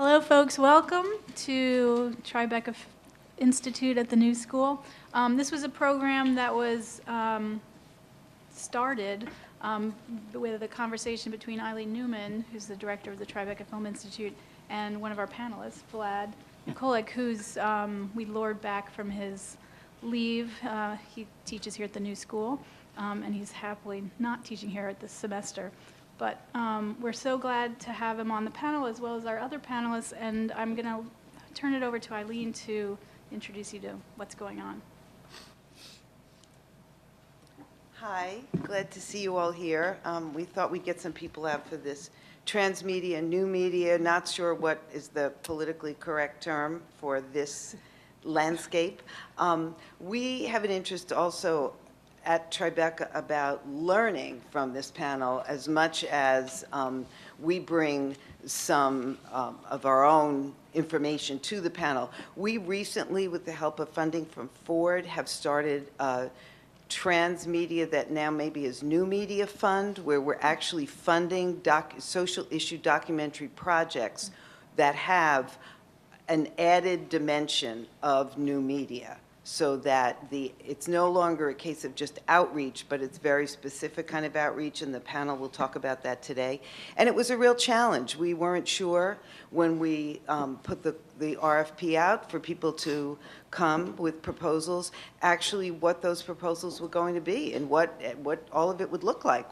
Hello, folks. Welcome to Tribeca Institute at the New School. This was a program that was started with a conversation between Eileen Newman, who's the director of the Tribeca Film Institute, and one of our panelists, Vladan Nikolic, who's we lured back from his leave. He teaches here at the New School, and he's happily not teaching here at this semester. But we're so glad to have him on the panel as well as our other panelists, and I'm going to turn it over to Eileen to introduce you to what's going on. Hi, glad to see you all here. We thought we'd get some people out for this transmedia, new media, not sure what is the politically correct term for this landscape. We have an interest also at Tribeca about learning from this panel as much as we bring some of our own information to the panel. We recently, with the help of funding from Ford, have started Transmedia that now maybe is New Media Fund, where we're actually funding social issue documentary projects that have an added dimension of new media, so that it's no longer a case of just outreach, but it's very specific kind of outreach, and the panel will talk about that today. And it was a real challenge. We weren't sure when we put the RFP out for people to come with proposals, actually what those proposals were going to be and what all of it would look like.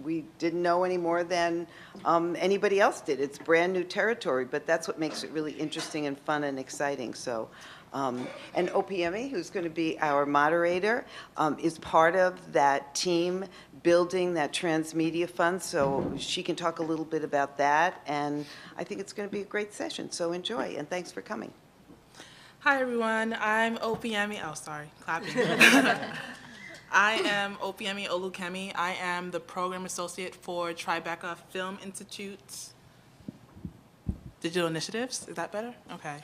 We didn't know any more than anybody else did. It's brand new territory, but that's what makes it really interesting and fun and exciting. So. And Opeyemi, who's going to be our moderator, is part of that team building that Transmedia Fund, so she can talk a little bit about that, and I think it's going to be a great session, so enjoy, and thanks for coming. Hi, everyone. I'm Opeyemi. Oh, sorry, clapping. I am Opeyemi Olukemi. I am the Program Associate for Tribeca Film Insitute Digital Initiatives. Is that better? Okay.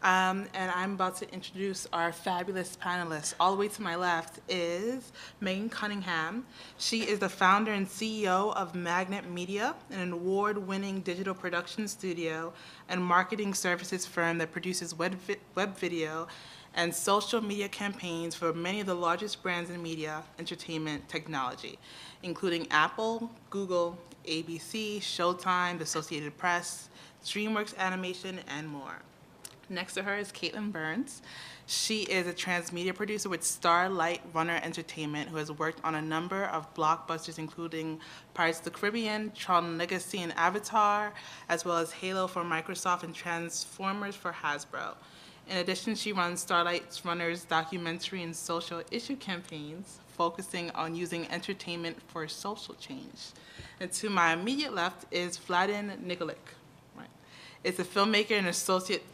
And I'm about to introduce our fabulous panelists. All the way to my left is Megan Cunningham. She is the founder and CEO of Magnet Media, an award-winning digital production studio and marketing services firm that produces web video and social media campaigns for many of the largest brands in media, entertainment, technology, including Apple, Google, ABC, Showtime, the Associated Press, DreamWorks Animation, and more. Next to her is Caitlin Burns. She is a transmedia producer with Starlight Runner Entertainment, who has worked on a number of blockbusters, including Pirates of the Caribbean, Tron Legacy, and Avatar, as well as Halo for Microsoft and Transformers for Hasbro. In addition, she runs Starlight Runner's documentary and social issue campaigns, focusing on using entertainment for social change. And to my immediate left is Vladan Nikolic. Is a filmmaker and associate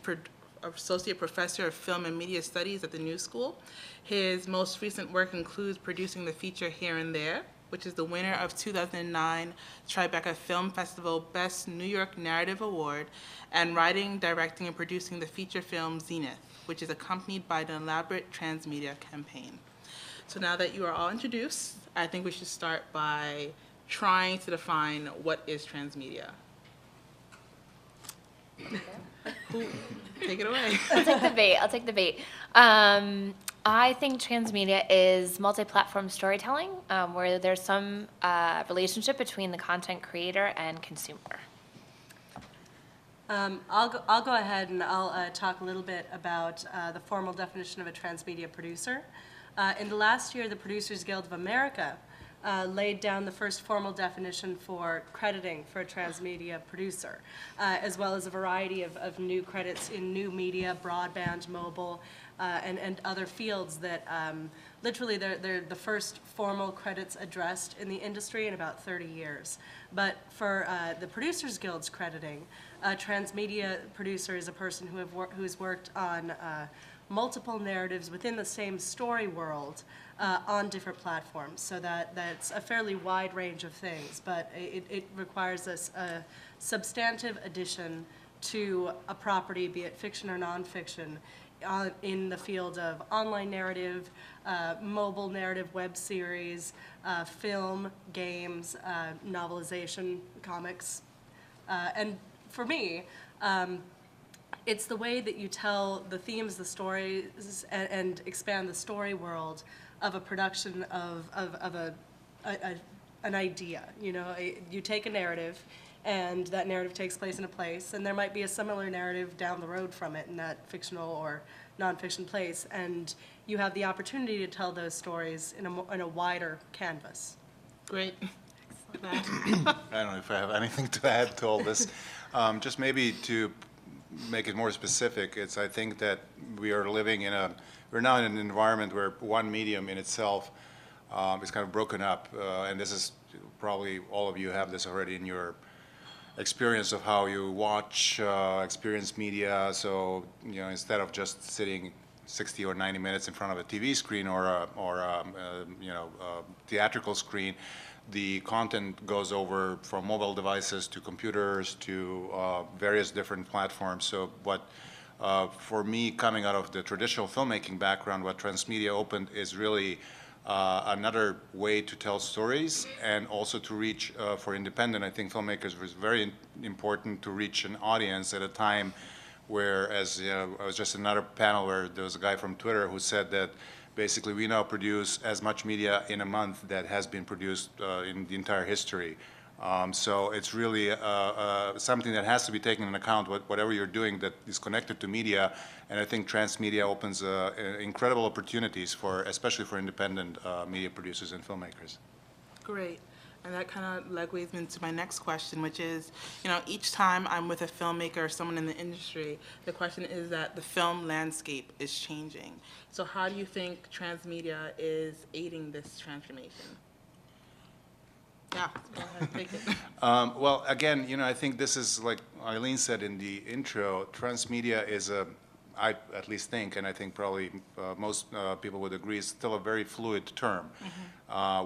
professor of film and media studies at the New School. His most recent work includes producing the feature Here and There, which is the winner of 2009 Tribeca Film Festival Best New York Narrative Award, and writing, directing, and producing the feature film Zenith, which is accompanied by an elaborate transmedia campaign. So now that you are all introduced, I think we should start by trying to define what is transmedia. Who? Take it away. I'll take the bait. I think transmedia is multi-platform storytelling, where there's some relationship between the content creator and consumer. I'll go ahead and I'll talk a little bit about the formal definition of a transmedia producer. In the last year, the Producers Guild of America laid down the first formal definition for crediting for a transmedia producer, as well as a variety of new credits in new media, broadband, mobile, and other fields that literally they're the first formal credits addressed in the industry in about 30 years. But for the Producers Guild's crediting, a transmedia producer is a person who's worked on multiple narratives within the same story world on different platforms. So that's a fairly wide range of things, but it requires a substantive addition to a property, be it fiction or nonfiction, in the field of online narrative, mobile narrative, web series, film, games, novelization, comics. And for me, It's the way that you tell the themes, the stories, and expand the story world of a production of an idea. You know, you take a narrative, and that narrative takes place in a place, and there might be a similar narrative down the road from it in that fictional or nonfiction place, and you have the opportunity to tell those stories in a wider canvas. Great. I don't know if I have anything to add to all this. Just maybe to make it more specific, I think that we're now in an environment where one medium in itself is kind of broken up, and this is probably all of you have this already in your experience of how you watch, experience media. So, you know, instead of just sitting 60 or 90 minutes in front of a TV screen or a theatrical screen, the content goes over from mobile devices to computers to various different platforms. So what, for me, coming out of the traditional filmmaking background, what Transmedia opened is really another way to tell stories and also to reach, for independent, I think filmmakers was very important to reach an audience at a time where, as I was just in another panel where there was a guy from Twitter who said that basically we now produce as much media in a month that has been produced in the entire history. So it's really something that has to be taken into account, whatever you're doing that is connected to media. And I think Transmedia opens incredible opportunities especially for independent media producers and filmmakers. Great. And that kind of segues into my next question, which is, you know, each time I'm with a filmmaker or someone in the industry, the question is that the film landscape is changing. So how do you think Transmedia is aiding this transformation? Yeah, go ahead, take it. Well, again, you know, I think this is, like Eileen said in the intro, Transmedia is I at least think, and I think probably most people would agree, is still a very fluid term,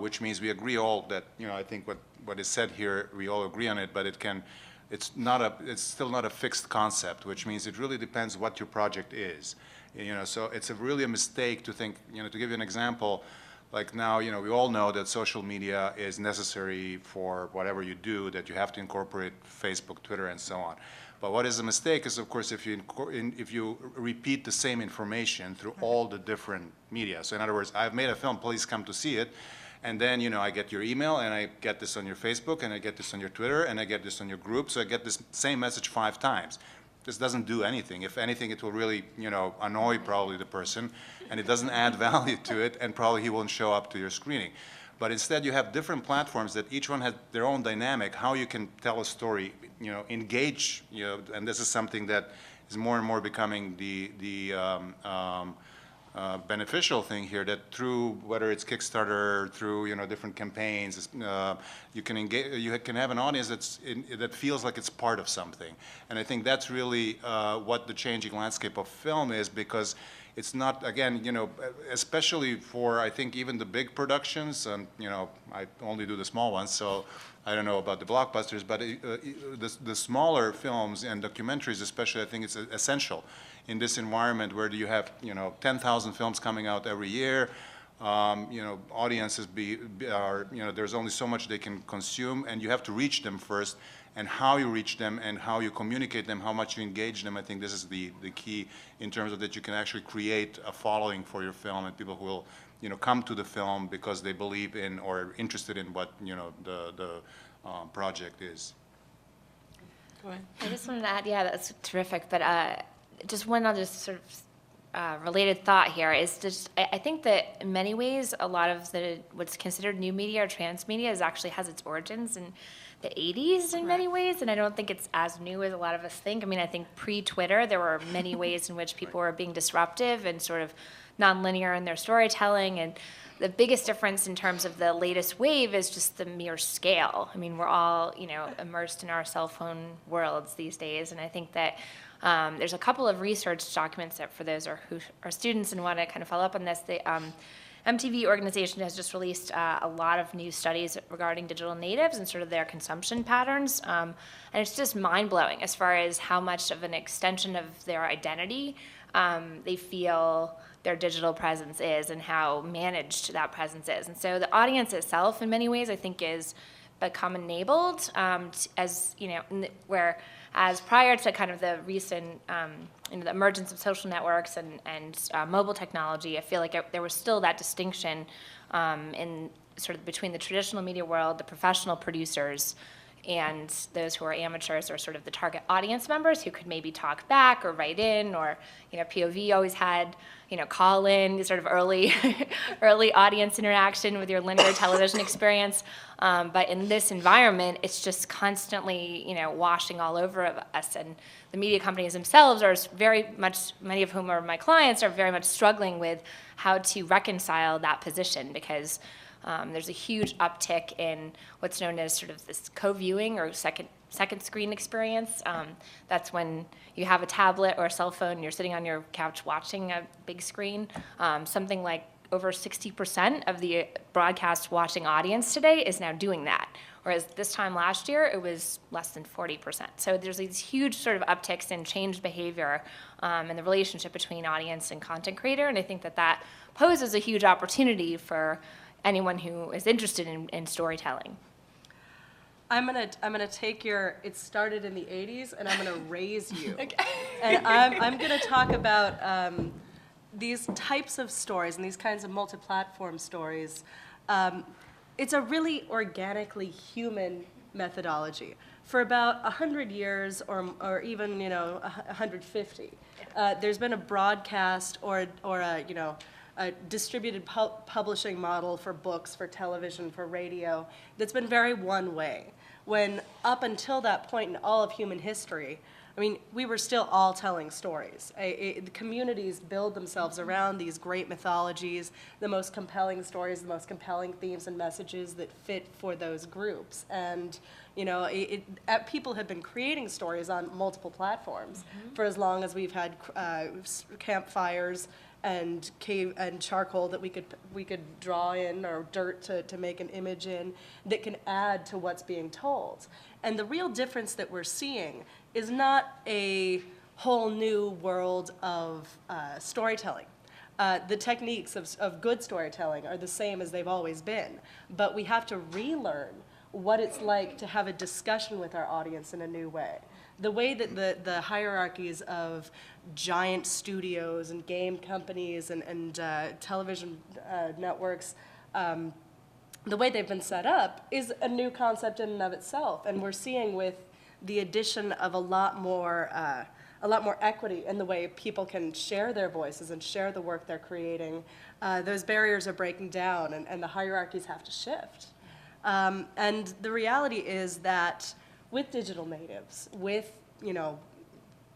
which means we agree all that, you know, I think what is said here, we all agree on it, but it's still not a fixed concept, which means it really depends what your project is. You know, so it's really a mistake to think, you know, to give you an example, like now, you know, we all know that social media is necessary for whatever you do, that you have to incorporate Facebook, Twitter, and so on. But what is a mistake is, of course, if you repeat the same information through all the different media. So in other words, I've made a film, please come to see it. And then, you know, I get your email, and I get this on your Facebook, and I get this on your Twitter, and I get this on your group. So I get this same message 5 times. This doesn't do anything. If anything, it will really, you know, annoy probably the person, and it doesn't add value to it, and probably he won't show up to your screening. But instead, you have different platforms that each one has their own dynamic, how you can tell a story, you know, engage, you know, and this is something that is more and more becoming the beneficial thing here, that through, whether it's Kickstarter, through, you know, different campaigns, you can engage, you can have an audience that feels like it's part of something. And I think that's really what the changing landscape of film is, because it's not, again, you know, especially for, I think, even the big productions, and, you know, I only do the small ones, so I don't know about the blockbusters, but the smaller films and documentaries especially, I think it's essential in this environment where you have, you know, 10,000 films coming out every year. You know, audiences are, you know, there's only so much they can consume, and you have to reach them first. And how you reach them and how you communicate them, how much you engage them, I think this is the key in terms of that you can actually create a following for your film, and people who will, you know, come to the film because they believe in or are interested in what, you know, the project is. Go ahead. I just wanted to add, yeah, that's terrific, but just one other sort of related thought here is just, I think that in many ways, a lot of what's considered new media or transmedia actually has its origins in the 80s in many ways, and I don't think it's as new as a lot of us think. I mean, I think pre-Twitter, there were many ways in which people were being disruptive and sort of nonlinear in their storytelling, and the biggest difference in terms of the latest wave is just the mere scale. I mean, we're all, you know, immersed in our cell phone worlds these days, and I think that there's a couple of research documents that for those who are students and want to kind of follow up on this, the MTV organization has just released a lot of new studies regarding digital natives and sort of their consumption patterns. And it's just mind-blowing as far as how much of an extension of their identity they feel their digital presence is and how managed that presence is. And so the audience itself, in many ways, I think is become enabled as, you know, where as prior to kind of the recent the emergence of social networks and mobile technology, I feel like there was still that distinction in sort of between the traditional media world, the professional producers, and those who are amateurs or sort of the target audience members who could maybe talk back or write in, or, POV always had, call in, sort of early audience interaction with your linear television experience. But in this environment, it's just constantly, washing all over us. And the media companies themselves are very much, many of whom are my clients, are very much struggling with how to reconcile that position, because there's a huge uptick in what's known as sort of this co-viewing or second screen experience. That's when you have a tablet or a cell phone and you're sitting on your couch watching a big screen. Something like over 60% of the broadcast watching audience today is now doing that, whereas this time last year it was less than 40%. So there's these huge sort of upticks in changed behavior and the relationship between audience and content creator, and I think that poses a huge opportunity for anyone who is interested in storytelling. I'm gonna take your, it started in the 80s, and I'm gonna raise you. Okay. And I'm gonna talk about these types of stories and these kinds of multi-platform stories. It's a really organically human methodology. For about 100 years, or even 150, there's been a broadcast or a distributed publishing model for books, for television, for radio that's been very one way. When up until that point in all of human history, I mean, we were still all telling stories. The communities build themselves around these great mythologies, the most compelling stories, the most compelling themes and messages that fit for those groups. And people have been creating stories on multiple platforms for as long as we've had campfires and cave and charcoal that we could draw in, or dirt to make an image in, that can add to what's being told. And the real difference that we're seeing is not a whole new world of storytelling. The techniques of good storytelling are the same as they've always been, but we have to relearn what it's like to have a discussion with our audience in a new way. The way that the hierarchies of giant studios and game companies and television networks, the way they've been set up is a new concept in and of itself. And we're seeing with the addition of a lot more equity in the way people can share their voices and share the work they're creating, those barriers are breaking down, and the hierarchies have to shift. And the reality is that with digital natives, with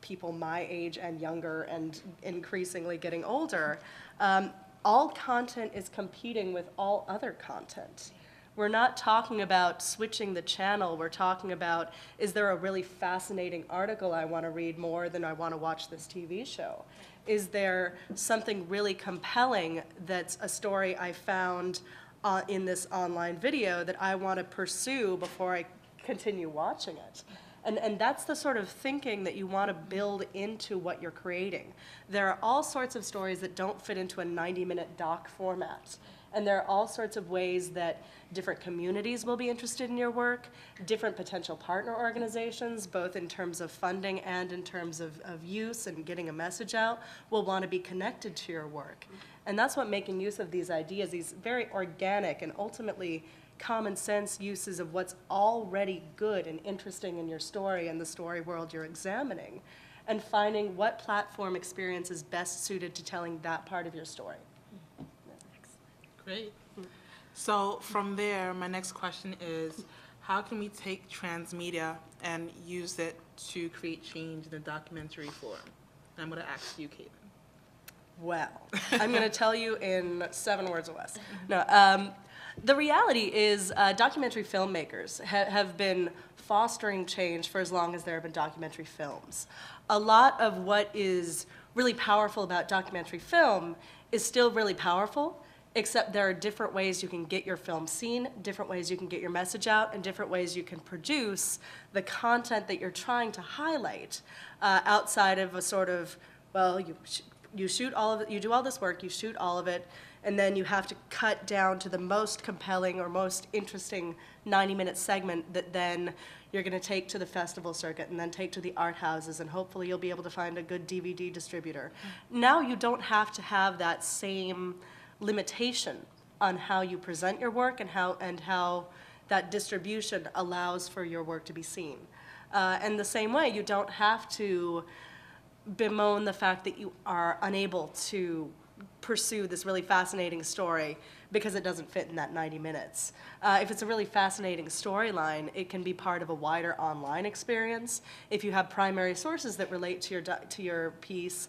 people my age and younger and increasingly getting older, all content is competing with all other content. We're not talking about switching the channel. We're talking about, is there a really fascinating article I want to read more than I want to watch this TV show? Is there something really compelling that's a story I found in this online video that I want to pursue before I continue watching it? And that's the sort of thinking that you want to build into what you're creating. There are all sorts of stories that don't fit into a 90-minute doc format. And there are all sorts of ways that different communities will be interested in your work, different potential partner organizations, both in terms of funding and in terms of use and getting a message out, will want to be connected to your work. And that's what making use of these ideas, these very organic and ultimately common sense uses of what's already good and interesting in your story and the story world you're examining, and finding what platform experience is best suited to telling that part of your story. Great. So from there, my next question is, how can we take transmedia and use it to create change in the documentary form? And I'm going to ask you, Caitlin. Well, I'm going to tell you in 7 words or less. No, the reality is documentary filmmakers have been fostering change for as long as there have been documentary films. A lot of what is really powerful about documentary film is still really powerful, except there are different ways you can get your film seen, different ways you can get your message out, and different ways you can produce the content that you're trying to highlight outside of a sort of, well, you shoot all of it, you do all this work, you shoot all of it, and then you have to cut down to the most compelling or most interesting 90-minute segment that then you're going to take to the festival circuit and then take to the art houses, and hopefully you'll be able to find a good DVD distributor. Now you don't have to have that same limitation on how you present your work and how that distribution allows for your work to be seen. And the same way, you don't have to bemoan the fact that you are unable to pursue this really fascinating story because it doesn't fit in that 90 minutes. If it's a really fascinating storyline, it can be part of a wider online experience. If you have primary sources that relate to your piece,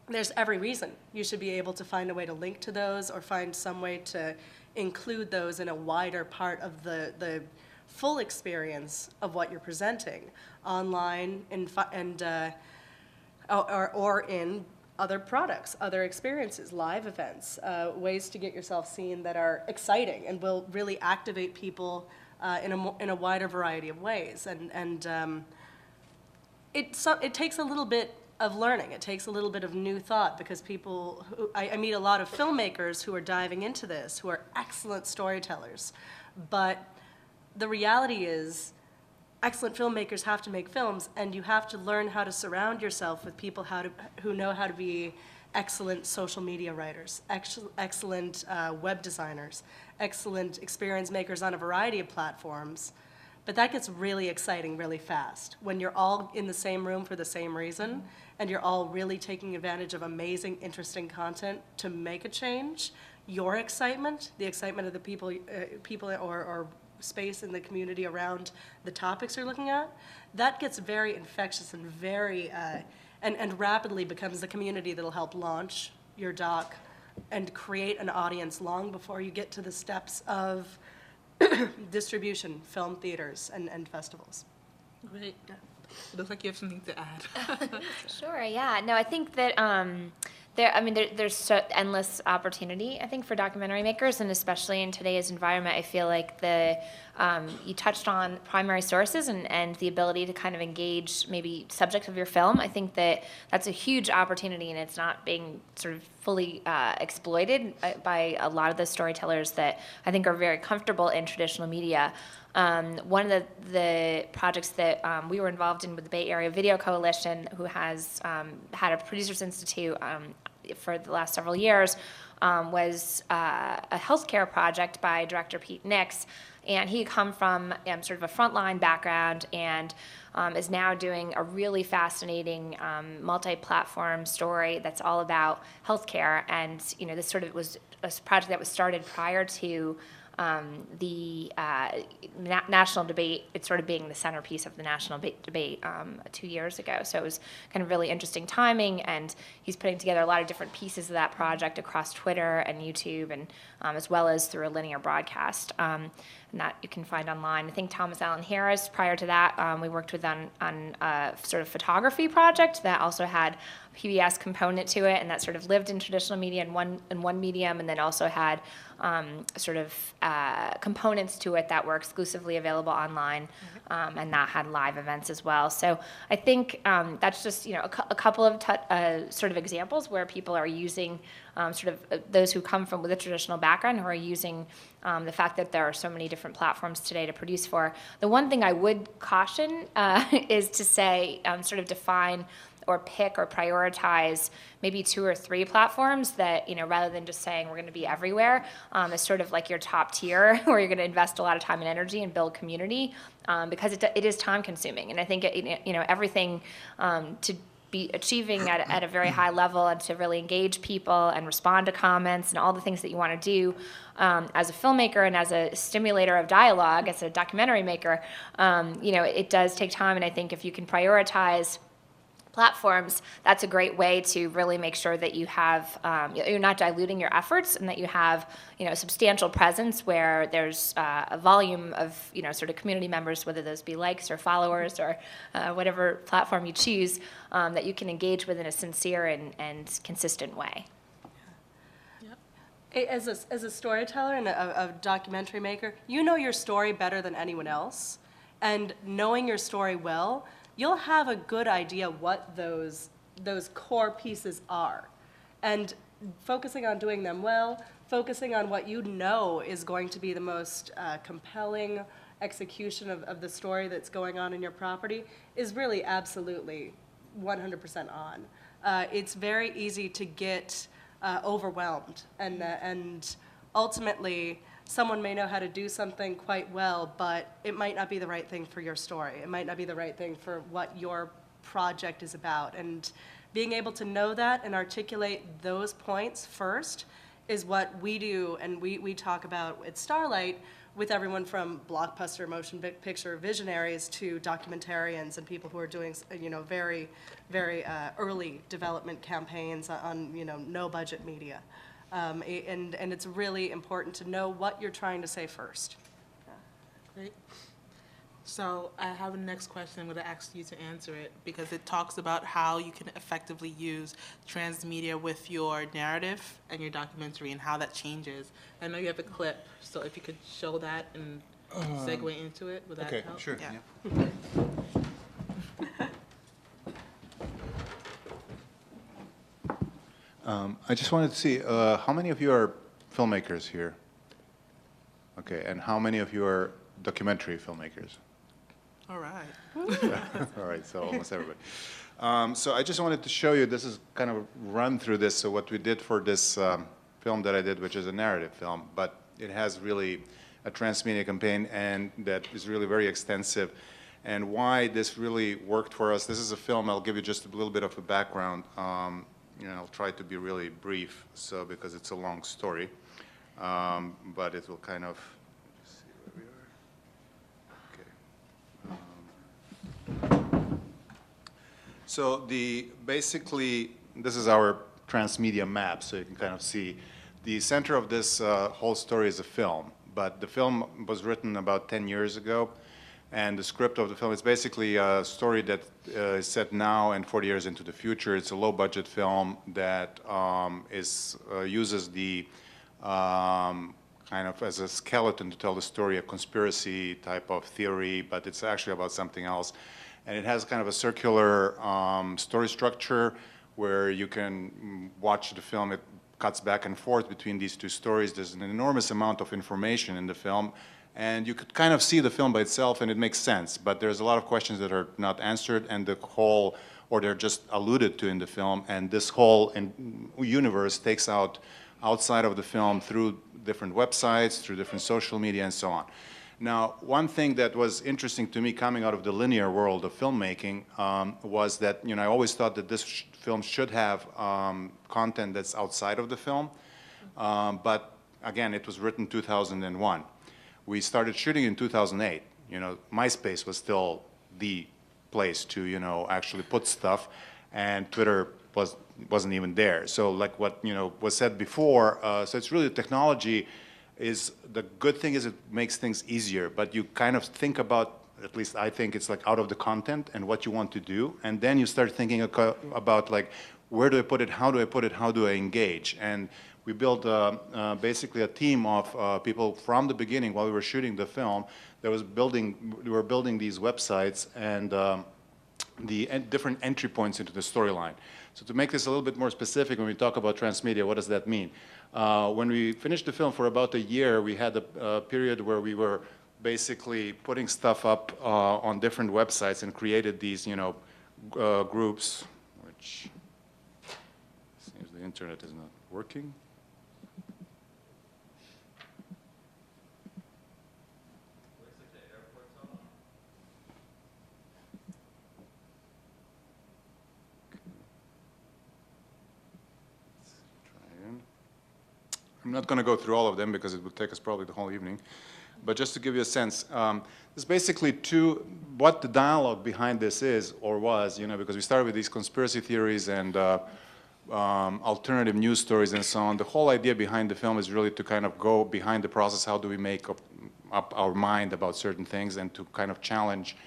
there's every reason you should be able to find a way to link to those or find some way to include those in a wider part of the full experience of what you're presenting online or in other products, other experiences, live events, ways to get yourself seen that are exciting and will really activate people in a wider variety of ways. And it takes a little bit of learning. It takes a little bit of new thought because I meet a lot of filmmakers who are diving into this, who are excellent storytellers. But the reality is, excellent filmmakers have to make films, and you have to learn how to surround yourself with people who know how to be excellent social media writers, excellent web designers, excellent experience makers on a variety of platforms. But that gets really exciting really fast when you're all in the same room for the same reason, and you're all really taking advantage of amazing, interesting content to make a change. Your excitement, the excitement of the people or space in the community around the topics you're looking at, that gets very infectious and very and rapidly becomes the community that'll help launch your doc and create an audience long before you get to the steps of distribution, film theaters, and festivals. Great. It looks like you have something to add. Sure, yeah. No, I think that there's so endless opportunity, I think, for documentary makers, and especially in today's environment, I feel like you touched on primary sources and the ability to kind of engage maybe subjects of your film. I think that's a huge opportunity, and it's not being sort of fully exploited by a lot of the storytellers that I think are very comfortable in traditional media. One of the projects that we were involved in with the Bay Area Video Coalition, who has had a Producers Institute for the last several years, was a healthcare project by director Pete Nix. And he had come from sort of a frontline background and is now doing a really fascinating multi-platform story that's all about healthcare. And this sort of was a project that was started prior to the national debate. It's sort of being the centerpiece of the national debate 2 years ago. So it was kind of really interesting timing, and he's putting together a lot of different pieces of that project across Twitter and YouTube, and as well as through a linear broadcast, and that you can find online. I think Thomas Allen Harris, prior to that, we worked with on a sort of photography project that also had a PBS component to it, and that sort of lived in traditional media in one medium, and then also had sort of components to it that were exclusively available online, and that had live events as well. So I think that's just a couple of sort of examples where people are using those who come from with a traditional background, who are using the fact that there are so many different platforms today to produce for. The one thing I would caution is to say, sort of define or pick or prioritize maybe 2 or 3 platforms that, rather than just saying we're going to be everywhere, is sort of like your top tier where you're going to invest a lot of time and energy and build community, because it is time consuming. And I think, everything to be achieving at a very high level and to really engage people and respond to comments and all the things that you want to do as a filmmaker and as a stimulator of dialogue, as a documentary maker, it does take time. And I think if you can prioritize platforms, that's a great way to really make sure that you have, you're not diluting your efforts, and that you have, a substantial presence where there's a volume of, sort of community members, whether those be likes or followers or whatever platform you choose, that you can engage with in a sincere and consistent way. As a storyteller and a documentary maker, you know your story better than anyone else, and knowing your story well, you'll have a good idea what those core pieces are. And focusing on doing them well, focusing on what you know is going to be the most compelling execution of the story that's going on in your property is really absolutely 100% on. It's very easy to get overwhelmed, and ultimately, someone may know how to do something quite well, but it might not be the right thing for your story. It might not be the right thing for what your project is about. And being able to know that and articulate those points first is what we do, and we talk about at Starlight with everyone from blockbuster motion picture visionaries to documentarians and people who are doing, very, very early development campaigns on, no budget media. And it's really important to know what you're trying to say first. Great. So I have a next question. I'm going to ask you to answer it because it talks about how you can effectively use transmedia with your narrative and your documentary and how that changes. I know you have a clip, so if you could show that and segue into it, would that Okay, help? sure. Yeah. Yeah. I just wanted to see, how many of you are filmmakers here? Okay, and how many of you are documentary filmmakers? All right. All right, so almost everybody. So I just wanted to show you, this is kind of run through this, so what we did for this film that I did, which is a narrative film, but it has really a transmedia campaign, and that is really very extensive. And why this really worked for us, this is a film, I'll give you just a little bit of a background. I'll try to be really brief, so because it's a long story, but it will kind of, let's see where we are. Okay. So basically, this is our transmedia map, so you can kind of see the center of this whole story is a film, but the film was written about 10 years ago, and the script of the film is basically a story that is set now and 40 years into the future. It's a low-budget film that uses the kind of as a skeleton to tell the story, a conspiracy type of theory, but it's actually about something else. And it has kind of a circular story structure where you can watch the film. It cuts back and forth between these two stories. There's an enormous amount of information in the film. And you could kind of see the film by itself, and it makes sense. But there's a lot of questions that are not answered, and or they're just alluded to in the film. And this whole universe takes outside of the film through different websites, through different social media, and so on. Now, one thing that was interesting to me coming out of the linear world of filmmaking was that, I always thought that this film should have content that's outside of the film. But again, it was written 2001. We started shooting in 2008. MySpace was still the place to, actually put stuff, and Twitter wasn't even there. So like what, was said before, so it's really technology is, the good thing is it makes things easier, but you kind of think about, at least I think it's like out of the content and what you want to do, and then you start thinking about like, where do I put it, how do I put it, how do I engage? And we built basically a team of people from the beginning while we were shooting the film that we were building these websites and the different entry points into the storyline. So to make this a little bit more specific, when we talk about transmedia, what does that mean? When we finished the film for about a year, we had a period where we were basically putting stuff up on different websites and created these, groups, which seems the internet is not working. I'm not going to go through all of them because it would take us probably the whole evening. But just to give you a sense, there's basically what the dialogue behind this is or was, because we started with these conspiracy theories and alternative news stories and so on. The whole idea behind the film is really to kind of go behind the process. How do we make up our mind about certain things, and to kind of challenge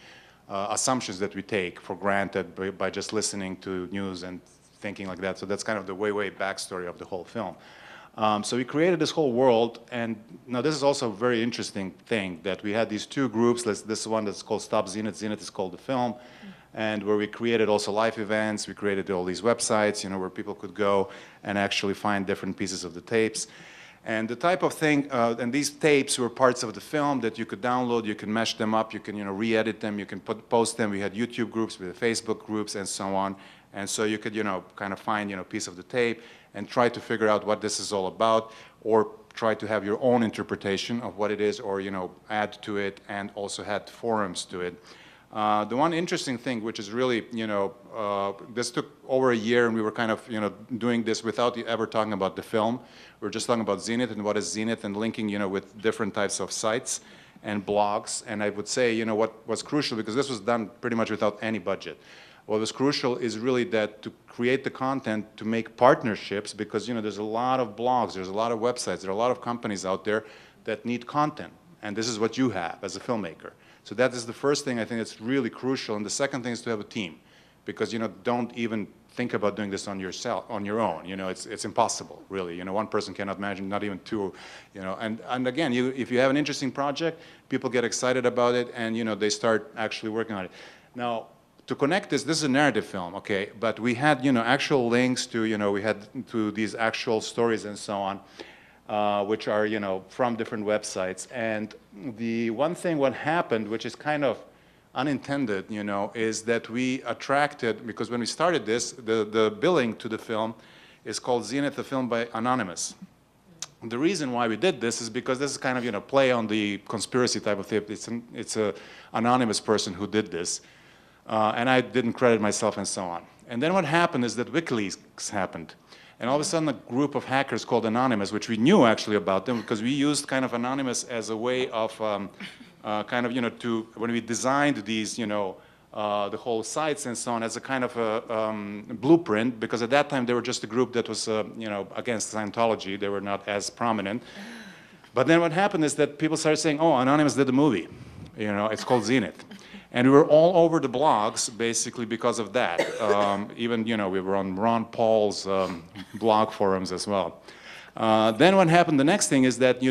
assumptions that we take for granted by just listening to news and thinking like that. So that's kind of the way backstory of the whole film. So we created this whole world, and now this is also a very interesting thing, that we had these two groups. This one that's called Stop Zenith. Zenith is called the film, and where we created also live events. We created all these websites, where people could go and actually find different pieces of the tapes. And the type of thing, and these tapes were parts of the film that you could download, you can mesh them up, you can, re-edit them, you can post them. We had YouTube groups, we had Facebook groups, and so on. And so you could, kind of find, a piece of the tape and try to figure out what this is all about, or try to have your own interpretation of what it is, or, add to it, and also had forums to it. The one interesting thing, which is really, this took over a year, and we were kind of, doing this without ever talking about the film. We were just talking about Zenith and what is Zenith, and linking, with different types of sites and blogs. And I would say, what was crucial, because this was done pretty much without any budget. What was crucial is really that to create the content, to make partnerships, because, there's a lot of blogs, there's a lot of websites, there are a lot of companies out there that need content. And this is what you have as a filmmaker. So that is the first thing I think that's really crucial. And the second thing is to have a team, because, don't even think about doing this on your own. It's impossible, really. One person cannot manage, not even two. And again, if you have an interesting project, people get excited about it, and they start actually working on it. Now, to connect this is a narrative film, okay? But we had actual links to we had to these actual stories and so on. Which are, from different websites. And the one thing what happened, which is kind of unintended, is that we attracted, because when we started this, the billing to the film is called Zenith, a film by Anonymous. The reason why we did this is because this is kind of, play on the conspiracy type of thing. It's a anonymous person who did this. And I didn't credit myself and so on. And then what happened is that WikiLeaks happened. And all of a sudden, a group of hackers called Anonymous, which we knew actually about them, because we used kind of Anonymous as a way of kind of, to, when we designed these, the whole sites and so on, as a kind of a blueprint, because at that time, they were just a group that was, against Scientology. They were not as prominent. But then what happened is that people started saying, oh, Anonymous did a movie. It's called Zenith. And we were all over the blogs, basically, because of that. Even, we were on Ron Paul's blog forums as well. Then what happened, the next thing is that,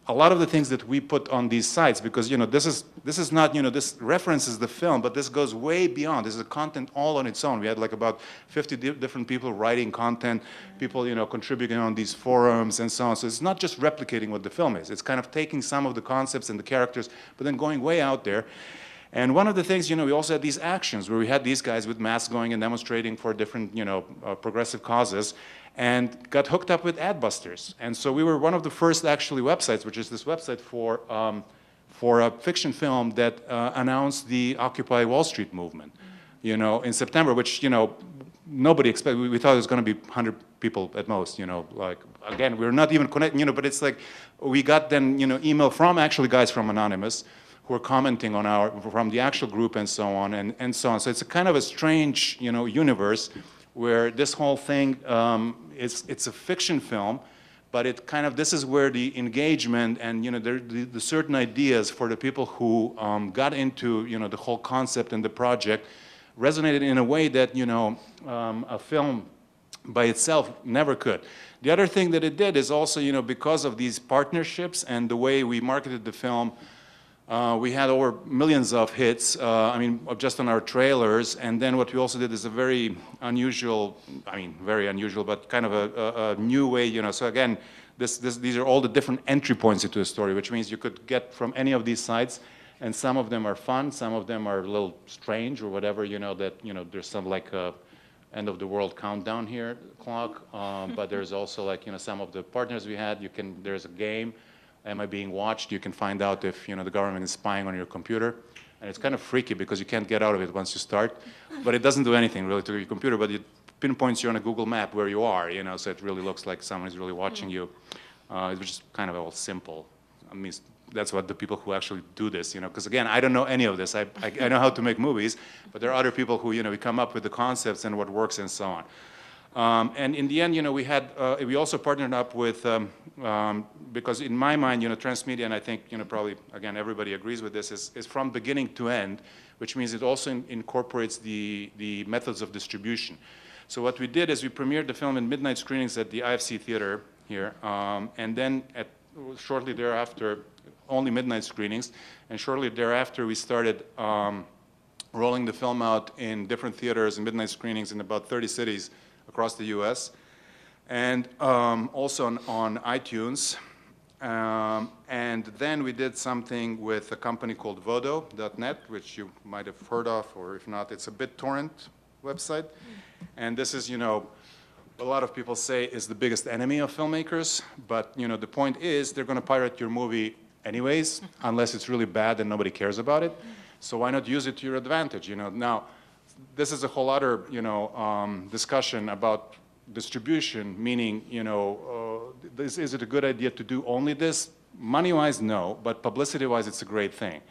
a lot of the things that we put on these sites, because, this is not, this references the film, but this goes way beyond. This is a content all on its own. We had like about 50 different people writing content, people, contributing on these forums and so on. So it's not just replicating what the film is. It's kind of taking some of the concepts and the characters, but then going way out there. And one of the things, we also had these actions where we had these guys with masks going and demonstrating for different, progressive causes, and got hooked up with Adbusters. And so we were one of the first actually websites, which is this website for a fiction film that announced the Occupy Wall Street movement, in September, which, nobody expected. We thought it was going to be 100 people at most, like, again, we were not even connected, but it's like, we got then, email from actually guys from Anonymous who were commenting on from the actual group and so on, and so on. So it's a kind of a strange, universe where this whole thing, it's a fiction film, but it kind of, this is where the engagement and, the certain ideas for the people who got into, the whole concept and the project resonated in a way that, a film by itself never could. The other thing that it did is also, because of these partnerships and the way we marketed the film, we had over millions of hits, just on our trailers. And then what we also did is a very unusual, very unusual, but kind of a new way, So again, these are all the different entry points into a story, which means you could get from any of these sites, and some of them are fun, some of them are a little strange or whatever, that, there's some like end of the world countdown here clock, but there's also like, some of the partners we had, there's a game. Am I being watched? You can find out if the government is spying on your computer, and it's kind of freaky because you can't get out of it once you start. But it doesn't do anything really to your computer, but it pinpoints you on a Google map where you are, so it really looks like someone is really watching you. It's just kind of all simple. That's what the people who actually do this, because again, I don't know any of this. I know how to make movies, but there are other people who we come up with the concepts and what works and so on. And in the end, we also partnered up with, because in my mind, Transmedia, and I think, probably, again, everybody agrees with this, is from beginning to end, which means it also incorporates the methods of distribution. So what we did is we premiered the film in midnight screenings at the IFC Theater here, and then shortly thereafter, only midnight screenings, and shortly thereafter we started rolling the film out in different theaters and midnight screenings in about 30 cities across the U.S. and also on iTunes. And then we did something with a company called Vodo.net, which you might have heard of, or if not, it's a BitTorrent website. And this is, a lot of people say is the biggest enemy of filmmakers, but the point is they're going to pirate your movie anyways, unless it's really bad and nobody cares about it. So why not use it to your advantage? Now, this is a whole other discussion about distribution, meaning is it a good idea to do only this? Money-wise, no, but publicity-wise, it's a great thing.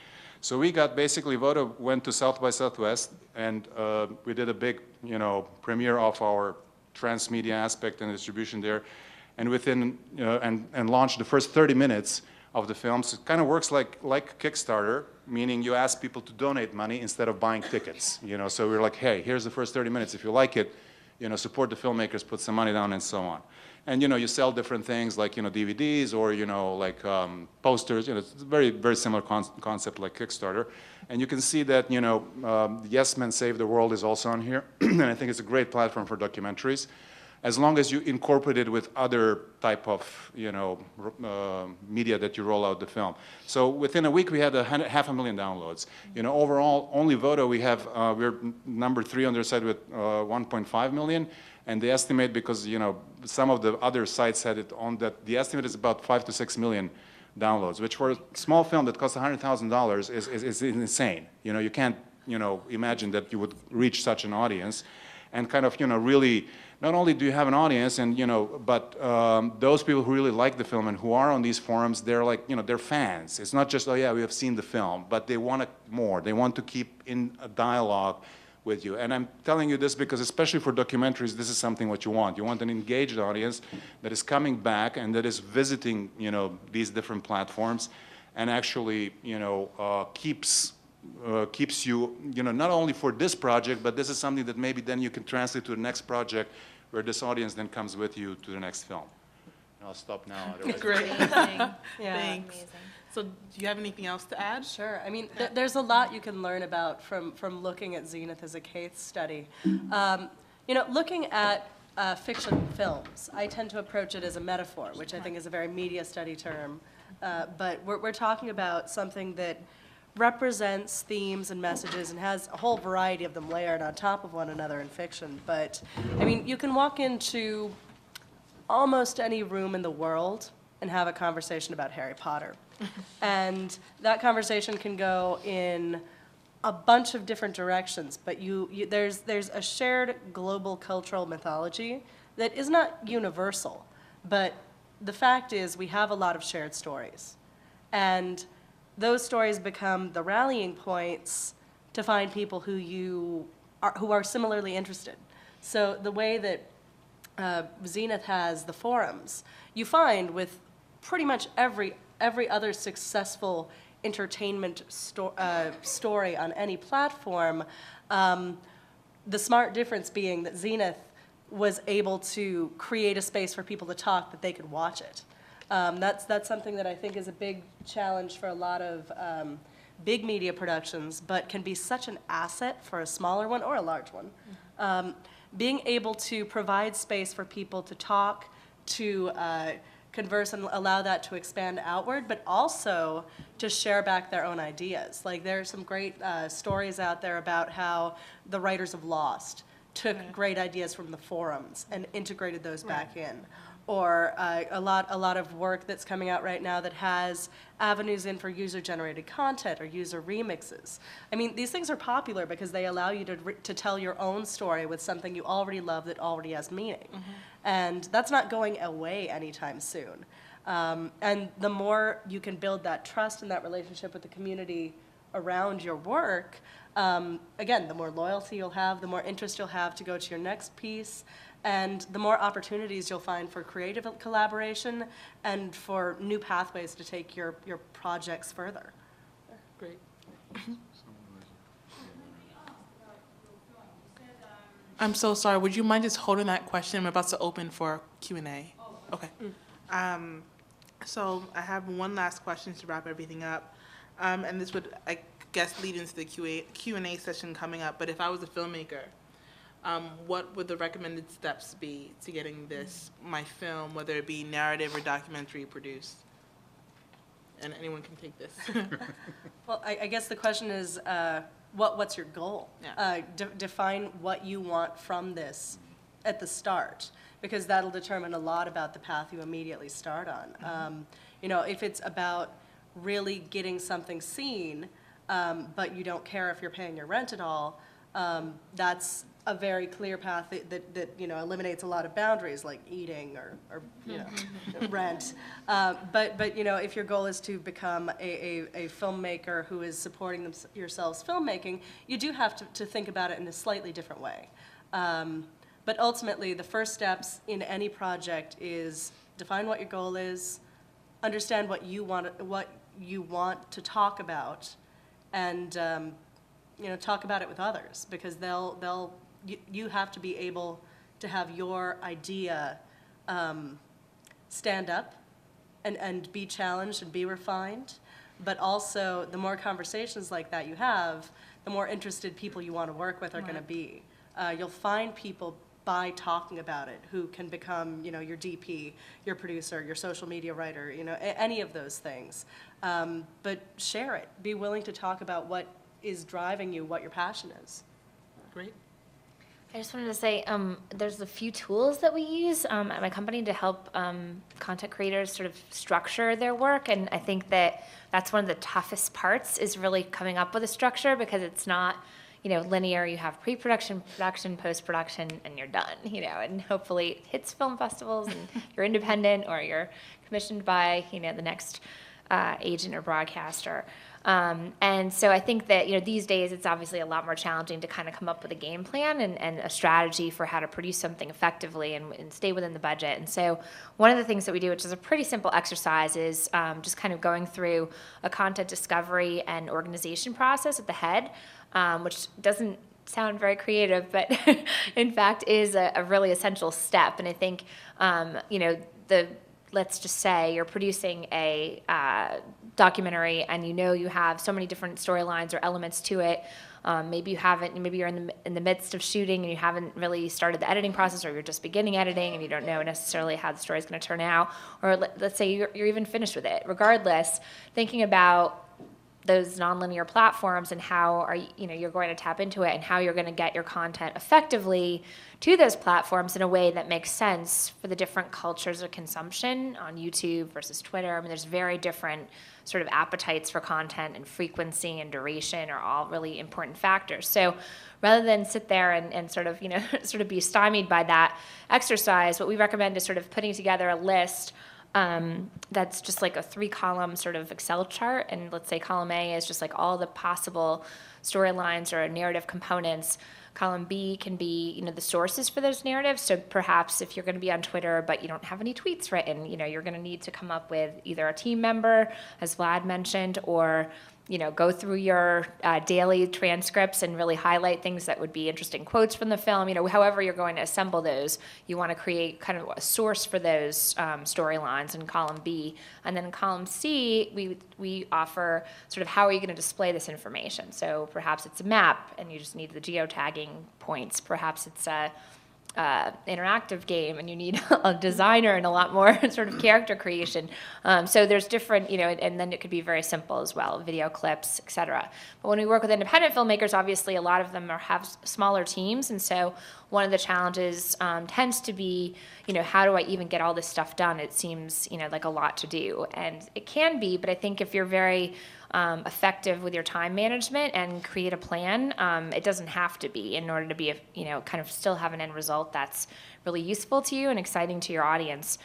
So we got basically, Vodo went to South by Southwest, and we did a big premiere of our transmedia aspect and distribution there, and within and launched the first 30 minutes of the film. So it kind of works like Kickstarter, meaning you ask people to donate money instead of buying tickets. So we're like, hey, here's the first 30 minutes. If you like it, support the filmmakers, put some money down, and so on. And you sell different things like DVDs or like posters. It's a very, very similar concept like Kickstarter. And you can see that Yes Men Save the World is also on here, and I think it's a great platform for documentaries, as long as you incorporate it with other type of media that you roll out the film. So within a week we had 500,000 downloads. Overall, only Vodo we have we're number 3 on their side with 1.5 million. And they estimate, because some of the other sites had it on, that the estimate is about 5 to 6 million downloads, which for a small film that costs $100,000 is insane. You can't imagine that you would reach such an audience, and kind of really, not only do you have an audience, and but those people who really like the film and who are on these forums, they're like they're fans. It's not just, oh yeah, we have seen the film, but they want more. They want to keep in a dialogue with you. And I'm telling you this because, especially for documentaries, this is something what you want. You want an engaged audience that is coming back and that is visiting, these different platforms, and actually, keeps you, not only for this project, but this is something that maybe then you can translate to the next project, where this audience then comes with you to the next film. And I'll stop now. Great. Yeah. Thanks. Amazing. So do you have anything else to add? Sure. I mean, there's a lot you can learn about from looking at Zenith as a case study. Looking at fiction films, I tend to approach it as a metaphor, which I think is a very media study term. But we're talking about something that represents themes and messages and has a whole variety of them layered on top of one another in fiction. But, I mean, you can walk into almost any room in the world and have a conversation about Harry Potter. And that conversation can go in a bunch of different directions, but there's a shared global cultural mythology that is not universal, but the fact is we have a lot of shared stories. And those stories become the rallying points to find people who are similarly interested. So the way that Zenith has the forums, you find with pretty much every other successful entertainment story on any platform, the smart difference being that Zenith was able to create a space for people to talk that they could watch it. That's something that I think is a big challenge for a lot of big media productions, but can be such an asset for a smaller one or a large one. Being able to provide space for people to talk, to converse and allow that to expand outward, but also to share back their own ideas. Like, there are some great stories out there about how the writers of Lost took great ideas from the forums and integrated those back in. Or a lot of work that's coming out right now that has avenues in for user-generated content or user remixes. I mean, these things are popular because they allow you to tell your own story with something you already love that already has meaning. And that's not going away anytime soon. And the more you can build that trust and that relationship with the community around your work, again, the more loyalty you'll have, the more interest you'll have to go to your next piece, and the more opportunities you'll find for creative collaboration and for new pathways to take your projects further. Great. I'm so sorry. Would you mind just holding that question? I'm about to open for Q&A. Okay. So I have one last question to wrap everything up. And this would, I guess, lead into the Q&A session coming up. But if I was a filmmaker, what would the recommended steps be to getting my film, whether it be narrative or documentary, produced? And anyone can take this. Well, I guess the question is, what's your goal? Yeah. Define what you want from this at the start, because that'll determine a lot about the path you immediately start on. If it's about really getting something seen, but you don't care if you're paying your rent at all, that's a very clear path that eliminates a lot of boundaries like eating or rent. But if your goal is to become a filmmaker who is supporting yourselves filmmaking, you do have to think about it in a slightly different way. But ultimately, the first steps in any project is define what your goal is, understand what you want to talk about, and talk about it with others, because you have to be able to have your idea stand up and be challenged and be refined. But also, the more conversations like that you have, the more interested people you want to work with are going to be. You'll find people by talking about it who can become, your DP, your producer, your social media writer, any of those things. But share it. Be willing to talk about what is driving you, what your passion is. Great. I just wanted to say, there's a few tools that we use at my company to help content creators sort of structure their work, and I think that's one of the toughest parts, is really coming up with a structure, because it's not, linear. You have pre-production, production, post-production, and you're done, and hopefully it hits film festivals, and you're independent, or you're commissioned by, the next agent or broadcaster. And so I think that, these days it's obviously a lot more challenging to kind of come up with a game plan and a strategy for how to produce something effectively and stay within the budget. And so one of the things that we do, which is a pretty simple exercise, is just kind of going through a content discovery and organization process at the head, which doesn't sound very creative, but in fact is a really essential step. And I think, let's just say you're producing a documentary, and you have so many different storylines or elements to it. Maybe you're in the midst of shooting and you haven't really started the editing process, or you're just beginning editing and you don't know necessarily how the story's going to turn out. Or let's say you're even finished with it. Regardless, thinking about those nonlinear platforms and how you're going to tap into it, and how you're going to get your content effectively to those platforms in a way that makes sense for the different cultures of consumption on YouTube versus Twitter. I mean, there's very different sort of appetites for content, and frequency and duration are all really important factors. So rather than sit there and sort of be stymied by that exercise, what we recommend is sort of putting together a list that's just like a 3-column sort of Excel chart, and let's say column A is just like all the possible storylines or narrative components. Column B can be, the sources for those narratives. So perhaps if you're going to be on Twitter but you don't have any tweets written, you're going to need to come up with either a team member, as Vlad mentioned, or go through your daily transcripts and really highlight things that would be interesting quotes from the film. However you're going to assemble those, you want to create kind of a source for those storylines in column B. And then in column C, we offer sort of how are you going to display this information. So perhaps it's a map and you just need the geotagging points. Perhaps it's a interactive game and you need a designer and a lot more sort of character creation. So there's different, and then it could be very simple as well, video clips, etc. But when we work with independent filmmakers, obviously a lot of them have smaller teams, and so one of the challenges tends to be, how do I even get all this stuff done? It seems, like a lot to do, and it can be, but I think if you're very effective with your time management and create a plan, it doesn't have to be, in order to be, kind of still have an end result that's really useful to you and exciting to your audience.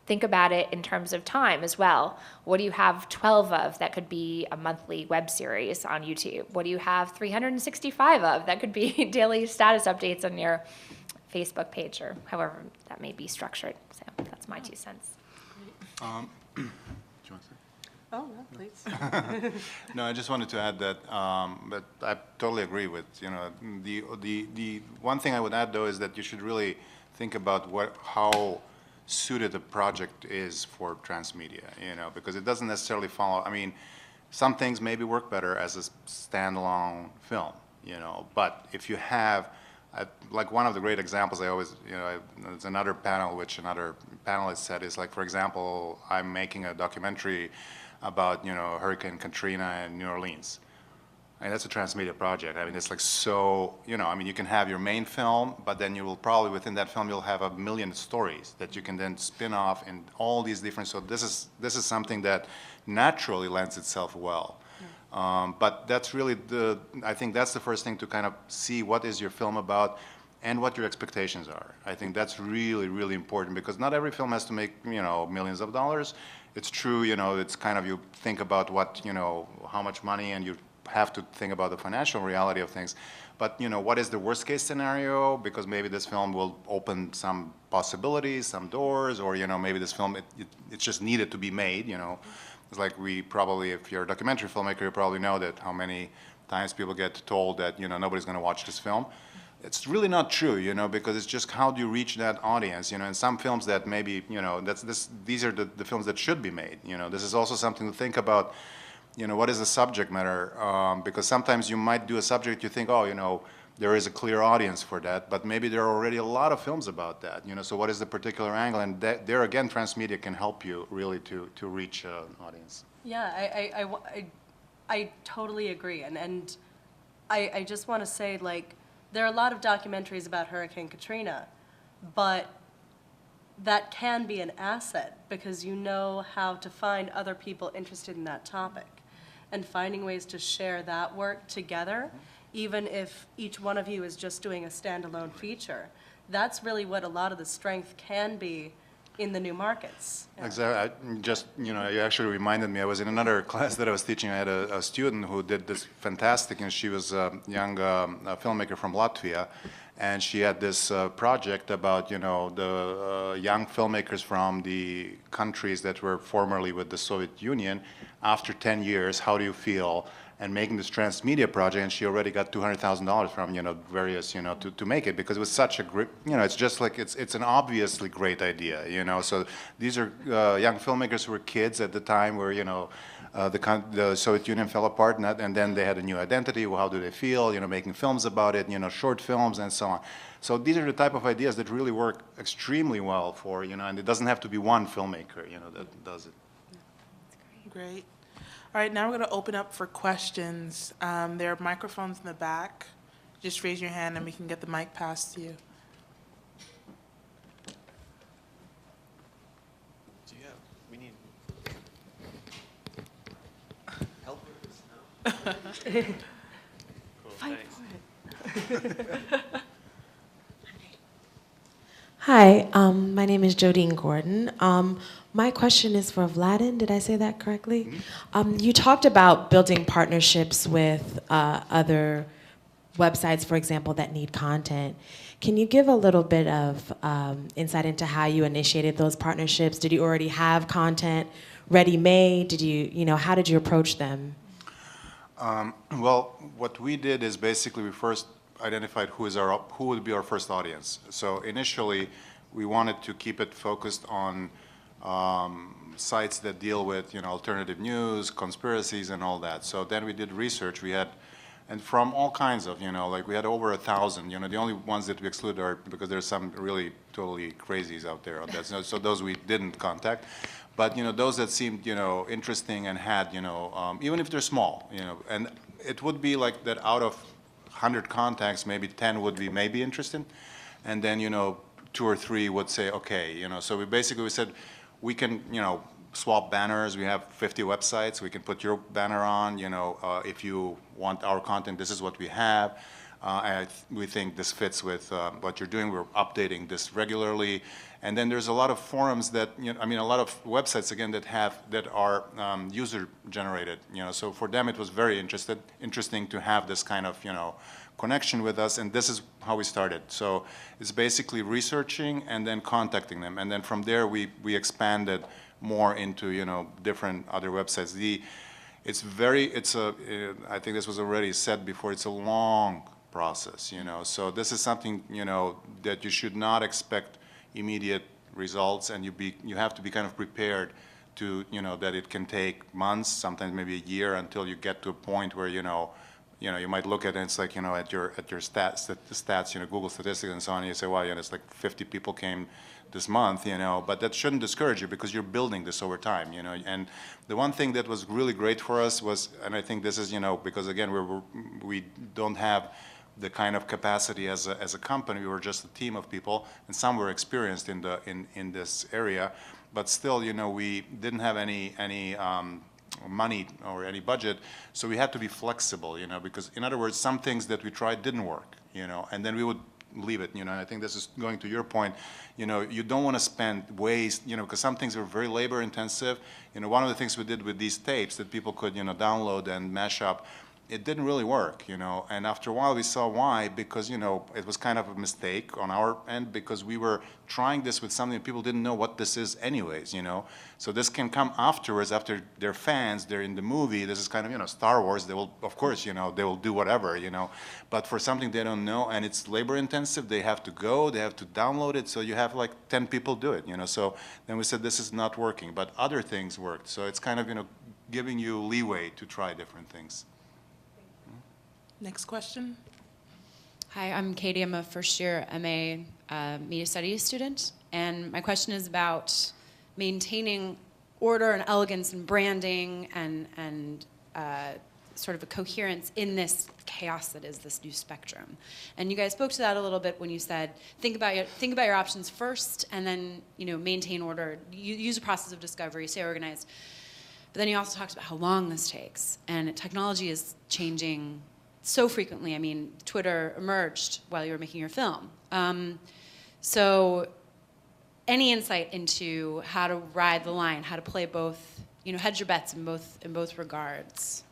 Think about it in terms of time as well. What do you have 12 of? That could be a monthly web series on YouTube. What do you have 365 of? That could be daily status updates on your Facebook page, or however that may be structured. So that's my 2 cents. Do you want to say? Oh, no, please. No, I just wanted to add that I totally agree with, the one thing I would add, though, is that you should really think about how suited a project is for Transmedia, because it doesn't necessarily follow. I mean, some things maybe work better as a standalone film, but if you have like one of the great examples I always, it's another panel which another panelist said is like, for example, I'm making a documentary about, Hurricane Katrina in New Orleans. And that's a transmedia project. I mean, it's like so, I mean, you can have your main film, but then you will probably, within that film, you'll have 1 million stories that you can then spin off in all these different, so this is something that naturally lends itself well. But that's really I think that's the first thing to kind of see what is your film about and what your expectations are. I think that's really, really important because not every film has to make, millions of dollars. It's true, it's kind of, you think about what, how much money, and you have to think about the financial reality of things. But, what is the worst case scenario? Because maybe this film will open some possibilities, some doors, or, maybe this film, it's just needed to be made, It's like we probably, if you're a documentary filmmaker, you probably know that how many times people get told that, nobody's going to watch this film. It's really not true, because it's just how do you reach that audience, and some films that maybe, these are the films that should be made, This is also something to think about, what is the subject matter? Because sometimes you might do a subject, you think, oh, there is a clear audience for that, but maybe there are already a lot of films about that, so what is the particular angle? And there again, transmedia can help you really to reach an audience. Yeah, I totally agree. And I just want to say, like, there are a lot of documentaries about Hurricane Katrina, but that can be an asset because you know how to find other people interested in that topic. And finding ways to share that work together, even if each one of you is just doing a standalone feature, that's really what a lot of the strength can be in the new markets. Yeah. Exactly. You actually reminded me, I was in another class that I was teaching. I had a student who did this fantastic, and she was a young filmmaker from Latvia, and she had this project about, the young filmmakers from the countries that were formerly with the Soviet Union. After 10 years, how do you feel? And making this transmedia project, and she already got $200,000 from, various, to make it, because it was such a great, it's just like, it's an obviously great idea, So these are young filmmakers who were kids at the time where, the Soviet Union fell apart, and then they had a new identity. Well, how do they feel? Making films about it, short films and so on. So these are the type of ideas that really work extremely well for, and it doesn't have to be one filmmaker, that does it. Great. All right, now we're going to open up for questions. There are microphones in the back. Just raise your hand and we can get the mic passed to you. We need help with this? No? Cool, Fight thanks. for it. Hi, my name is Jodine Gordon. My question is for Vladan. Did I say that correctly? Mm-hmm. You talked about building partnerships with other websites, for example, that need content. Can you give a little bit of insight into how you initiated those partnerships? Did you already have content ready-made? Did you, how did you approach them? Well, what we did is basically we first identified who would be our first audience. So initially, we wanted to keep it focused on sites that deal with, alternative news, conspiracies, and all that. So then we did research. We had, and from all kinds of, like we had over 1,000. The only ones that we excluded are because there's some really totally crazies out there on that. So those we didn't contact. But those that seemed interesting and had even if they're small, and it would be like that out of 100 contacts, maybe 10 would be maybe interested, and then 2 or 3 would say okay. So we said we can swap banners. We have 50 websites. We can put your banner on. If you want our content, this is what we have. We think this fits with what you're doing. We're updating this regularly. And then there's a lot of forums that, a lot of websites, again, that are user-generated. So for them, it was very interesting to have this kind of, connection with us, and this is how we started. So it's basically researching and then contacting them. And then from there, we expanded more into, different other websites. I think this was already said before, it's a long process, So this is something, that you should not expect immediate results, and you have to be kind of prepared to, that it can take months, sometimes maybe a year, until you get to a point where, you know, you might look at it, it's like, you know, at your stats, you know, Google statistics and so on, and you say, well, you know, it's like 50 people came this month, you know, but that shouldn't discourage you because you're building this over time, you know. And the one thing that was really great for us was, and I think this is, you know, because again, we don't have the kind of capacity as a company. We were just a team of people, and some were experienced in this area, but still, you know, we didn't have any money or any budget, so we had to be flexible, you know, because in other words, some things that we tried didn't work, you know, and then we would leave it, you know. And I think this is going to your point, you know, you don't want to spend waste, you know, because some things are very labor intensive. You know, one of the things we did with these tapes that people could, you know, download and mash up, it didn't really work, you know, and after a while we saw why, because, you know, it was kind of a mistake on our end because we were trying this with something that people didn't know what this is anyways, you know. So this can come afterwards, after they're fans, they're in the movie, this is kind of, you know, Star Wars, they will, of course, you know, they will do whatever, you know, but for something they don't know and it's labor intensive, they have to go, they have to download it, so you have like 10 people do it, you know. So then we said this is not working, but other things worked, so it's kind of, you know, giving you leeway to try different things. Next question. Hi, I'm Katie. I'm a first-year MA Media Studies student, and my question is about maintaining order and elegance and branding and sort of a coherence in this chaos that is this new spectrum. And you guys spoke to that a little bit when you said think about your options first, and then, you know, maintain order. Use a process of discovery, stay organized. But then you also talked about how long this takes, and technology is changing so frequently. I mean, Twitter emerged while you were making your film. So any insight into how to ride the line, how to play both, you know, hedge your bets in both regards?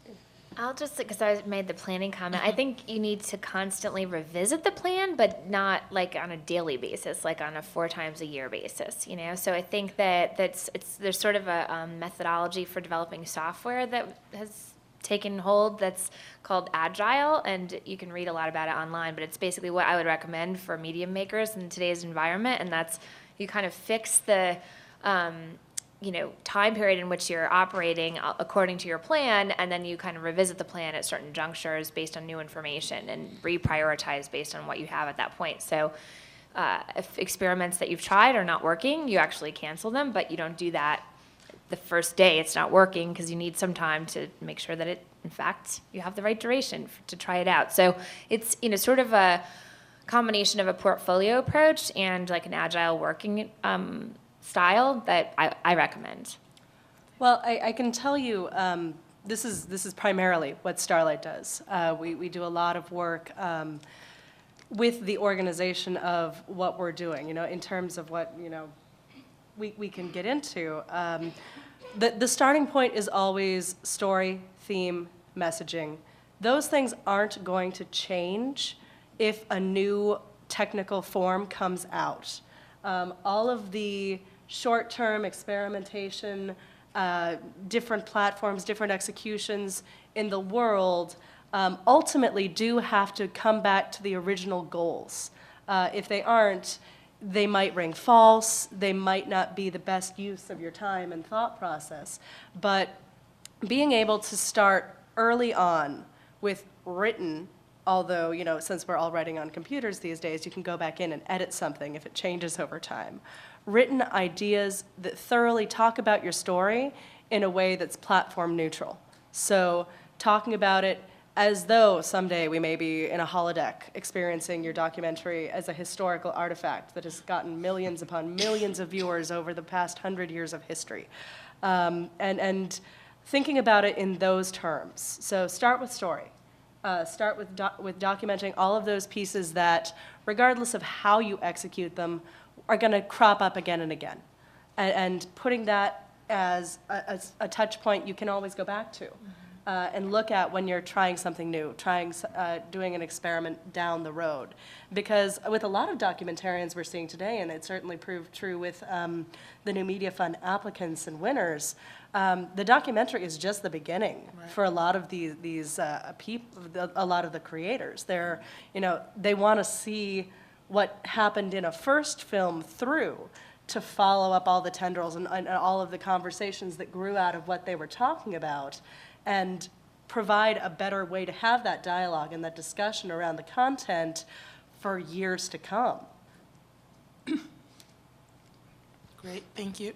I'll just, because I made the planning comment, I think you need to constantly revisit the plan, but not like on a daily basis, like on a 4 times a year basis, you know? So I think that there's sort of a methodology for developing software that has taken hold that's called Agile, and you can read a lot about it online, but it's basically what I would recommend for medium makers in today's environment, and that's you kind of fix the you know, time period in which you're operating according to your plan, and then you kind of revisit the plan at certain junctures based on new information and reprioritize based on what you have at that point. So if experiments that you've tried are not working, you actually cancel them, but you don't do that the first day it's not working, because you need some time to make sure that in fact, you have the right duration to try it out. So it's, you know, sort of a combination of a portfolio approach and like an agile working style that I recommend. Well, I can tell you, this is primarily what Starlight does. We do a lot of work with the organization of what we're doing, you know, in terms of what, you know, we can get into. The starting point is always story, theme, messaging. Those things aren't going to change if a new technical form comes out. All of the short-term experimentation, different platforms, different executions in the world ultimately do have to come back to the original goals. If they aren't, they might ring false, they might not be the best use of your time and thought process. But being able to start early on with written, although, you know, since we're all writing on computers these days, you can go back in and edit something if it changes over time. Written ideas that thoroughly talk about your story in a way that's platform neutral. So talking about it as though someday we may be in a holodeck experiencing your documentary as a historical artifact that has gotten millions upon millions of viewers over the past 100 years of history. And thinking about it in those terms. So start with story. Start with documenting all of those pieces that, regardless of how you execute them, are going to crop up again and again. And putting that as a touch point you can always go back to. And look at when you're trying something new, doing an experiment down the road. Because with a lot of documentarians we're seeing today, and it certainly proved true with the New Media Fund applicants and winners, the documentary is just the beginning for a lot of these people, a lot of the creators. They're, you know, they want to see what happened in a first film through to follow up all the tendrils and all of the conversations that grew out of what they were talking about. And provide a better way to have that dialogue and that discussion around the content for years to come. Great, thank you.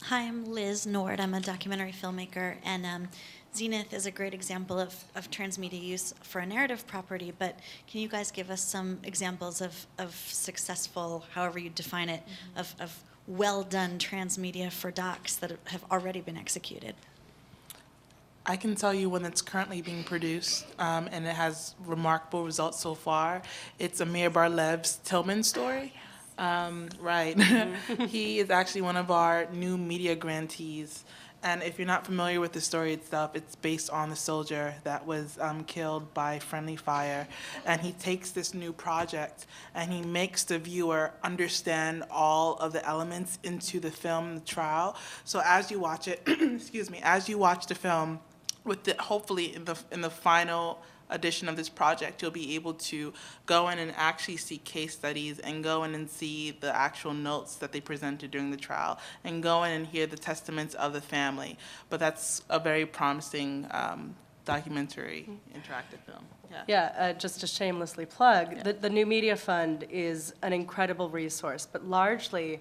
Hi, I'm Liz Nord. I'm a documentary filmmaker, and Zenith is a great example of transmedia use for a narrative property, but can you guys give us some examples of successful, however you define it, of well-done transmedia for docs that have already been executed? I can tell you one that's currently being produced, and it has remarkable results so far. It's Amir Barlev's Tillman story. Right. He is actually one of our new media grantees. And if you're not familiar with the story itself, it's based on the soldier that was killed by friendly fire. And he takes this new project and he makes the viewer understand all of the elements into the film, the trial. So as you watch it, excuse me, as you watch the film, with the, hopefully in the final edition of this project, you'll be able to go in and actually see case studies and go in and see the actual notes that they presented during the trial and go in and hear the testaments of the family. But that's a very promising documentary interactive film. Yeah, just to shamelessly plug, the New Media Fund is an incredible resource, but largely,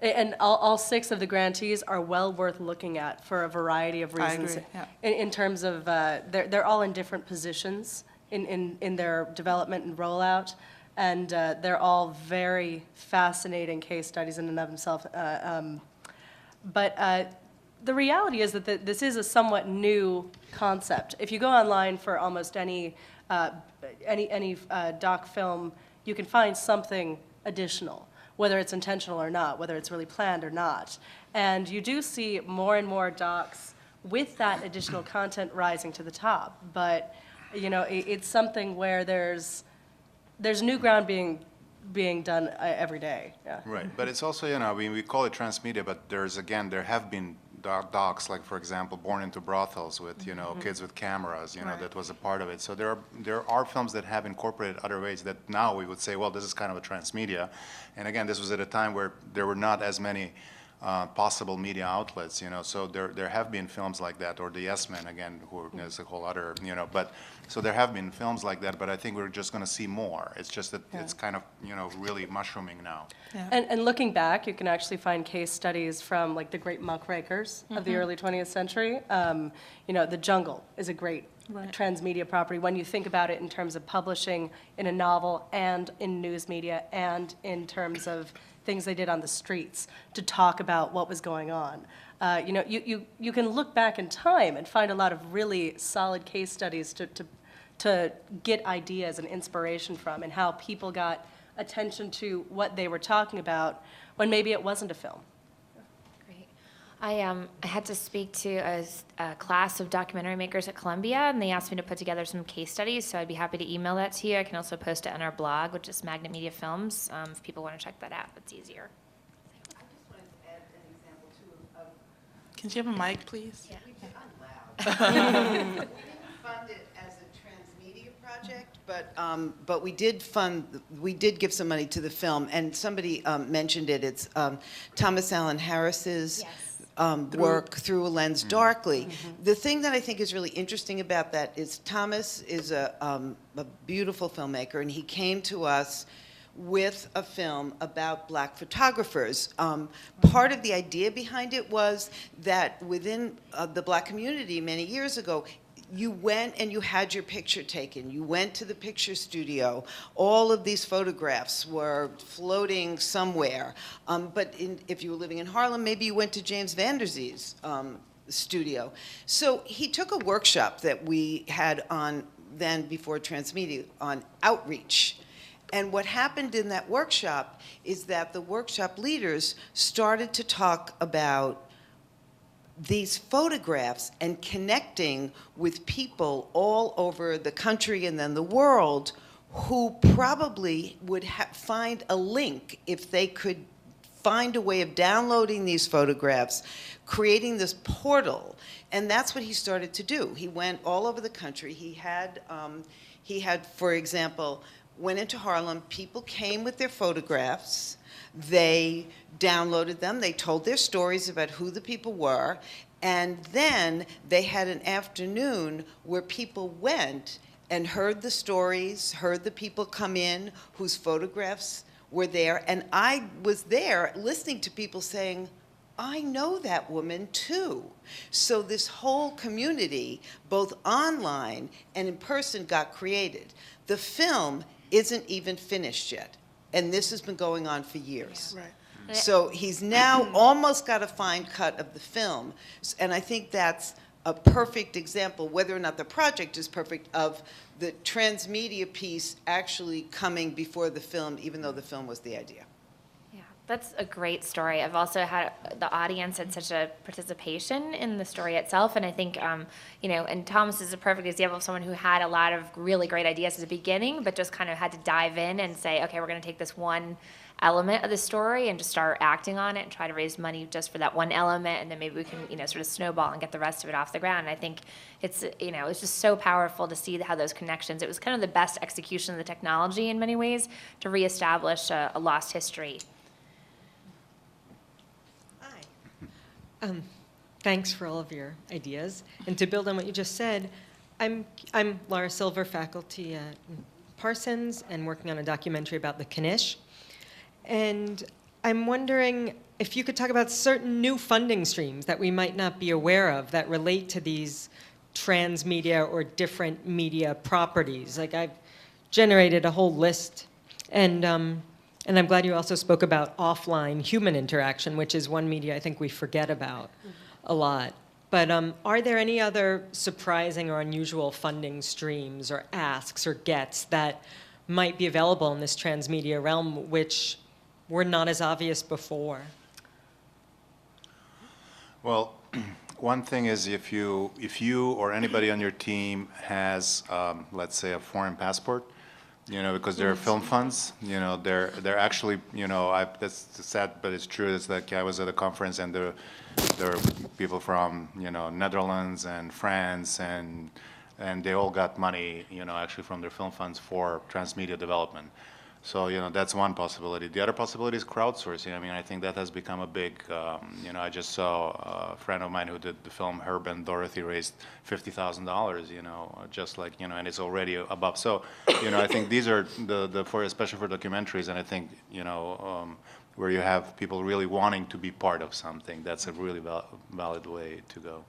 and all 6 of the grantees are well worth looking at for a variety of reasons. I agree, yeah. In terms of, they're all in different positions in their development and rollout, and they're all very fascinating case studies in and of themselves. But the reality is that this is a somewhat new concept. If you go online for almost any doc film, you can find something additional, whether it's intentional or not, whether it's really planned or not. And you do see more and more docs with that additional content rising to the top. But, you know, it's something where there's new ground being done every day. Yeah. Right, but it's also, you know, we call it transmedia, but there have been docs, like, for example, Born into Brothels with, you know, kids with cameras, you know, that was a part of it. So there are films that have incorporated other ways that now we would say, well, this is kind of a transmedia. And again, this was at a time where there were not as many possible media outlets, you know, so there have been films like that, or the Yes Men, again, who is a whole other, you know, but, so there have been films like that, but I think we're just going to see more. It's just that it's kind of, you know, really mushrooming now. Yeah. And looking back, you can actually find case studies from like the great muckrakers of the early 20th century. You know, The Jungle is a great transmedia property when you think about it in terms of publishing in a novel and in news media and in terms of things they did on the streets to talk about what was going on. You know, you can look back in time and find a lot of really solid case studies to get ideas and inspiration from, and how people got attention to what they were talking about when maybe it wasn't a film. Great. I had to speak to a class of documentary makers at Columbia, and they asked me to put together some case studies, so I'd be happy to email that to you. I can also post it on our blog, which is Magnet Media Films, if people want to check that out. It's easier. I just wanted to add an example, too, of Can you have a mic, please? Yeah. we didn't fund it as a transmedia project, but we did give some money to the film, and somebody mentioned it. It's Thomas Allen Harris's work, Through a Lens Darkly. The thing that I think is really interesting about that is Thomas is a beautiful filmmaker, and he came to us with a film about black photographers. Part of the idea behind it was that within the black community many years ago, you went and you had your picture taken. You went to the picture studio. All of these photographs were floating somewhere. But if you were living in Harlem, maybe you went to James Van Der Zee's studio. So he took a workshop that we had on then, before Transmedia, on outreach. And what happened in that workshop is that the workshop leaders started to talk about these photographs and connecting with people all over the country and then the world who probably would find a link if they could find a way of downloading these photographs, creating this portal. And that's what he started to do. He went all over the country. He had, for example, went into Harlem. People came with their photographs. They downloaded them. They told their stories about who the people were. And then they had an afternoon where people went and heard the stories, heard the people come in whose photographs were there. And I was there listening to people saying, I know that woman too. So this whole community, both online and in person, got created. The film isn't even finished yet. And this has been going on for years. Right. So he's now almost got a fine cut of the film. And I think that's a perfect example, whether or not the project is perfect, of the transmedia piece actually coming before the film, even though the film was the idea. Yeah, that's a great story. I've also had the audience had such a participation in the story itself, and I think, and Thomas is a perfect example of someone who had a lot of really great ideas at the beginning, but just kind of had to dive in and say, okay, we're going to take this one element of the story and just start acting on it and try to raise money just for that one element, and then maybe we can, sort of snowball and get the rest of it off the ground. And I think it's, it's just so powerful to see how those connections, it was kind of the best execution of the technology in many ways to reestablish a lost history. Thanks for all of your ideas. And to build on what you just said, I'm Laura Silver, faculty at Parsons, and working on a documentary about the Knish. And I'm wondering if you could talk about certain new funding streams that we might not be aware of that relate to these transmedia or different media properties. Like, I've generated a whole list. And I'm glad you also spoke about offline human interaction, which is one media I think we forget about a lot. But are there any other surprising or unusual funding streams or asks or gets that might be available in this transmedia realm which were not as obvious before? Well, one thing is if you or anybody on your team has, let's say, a foreign passport, because there are film funds, they're actually, that's sad, but it's true. It's like I was at a conference and there are people from, Netherlands and France and they all got money, actually from their film funds for transmedia development. So, that's one possibility. The other possibility is crowdsourcing. I mean, I think that has become a big, I just saw a friend of mine who did the film Herb and Dorothy raised $50,000, just like, and it's already above. So, I think these are especially for documentaries, and I think, where you have people really wanting to be part of something, that's a really valid way to go.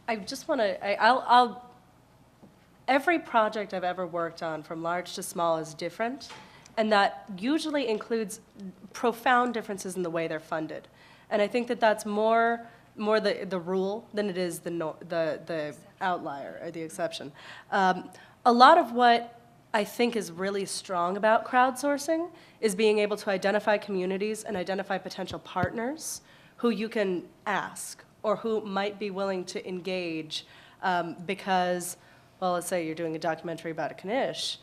I just want to, every project I've ever worked on, from large to small, is different, and that usually includes profound differences in the way they're funded. And I think that that's more the rule than it is the outlier or the exception. A lot of what I think is really strong about crowdsourcing is being able to identify communities and identify potential partners who you can ask or who might be willing to engage because, well, let's say you're doing a documentary about a Knish.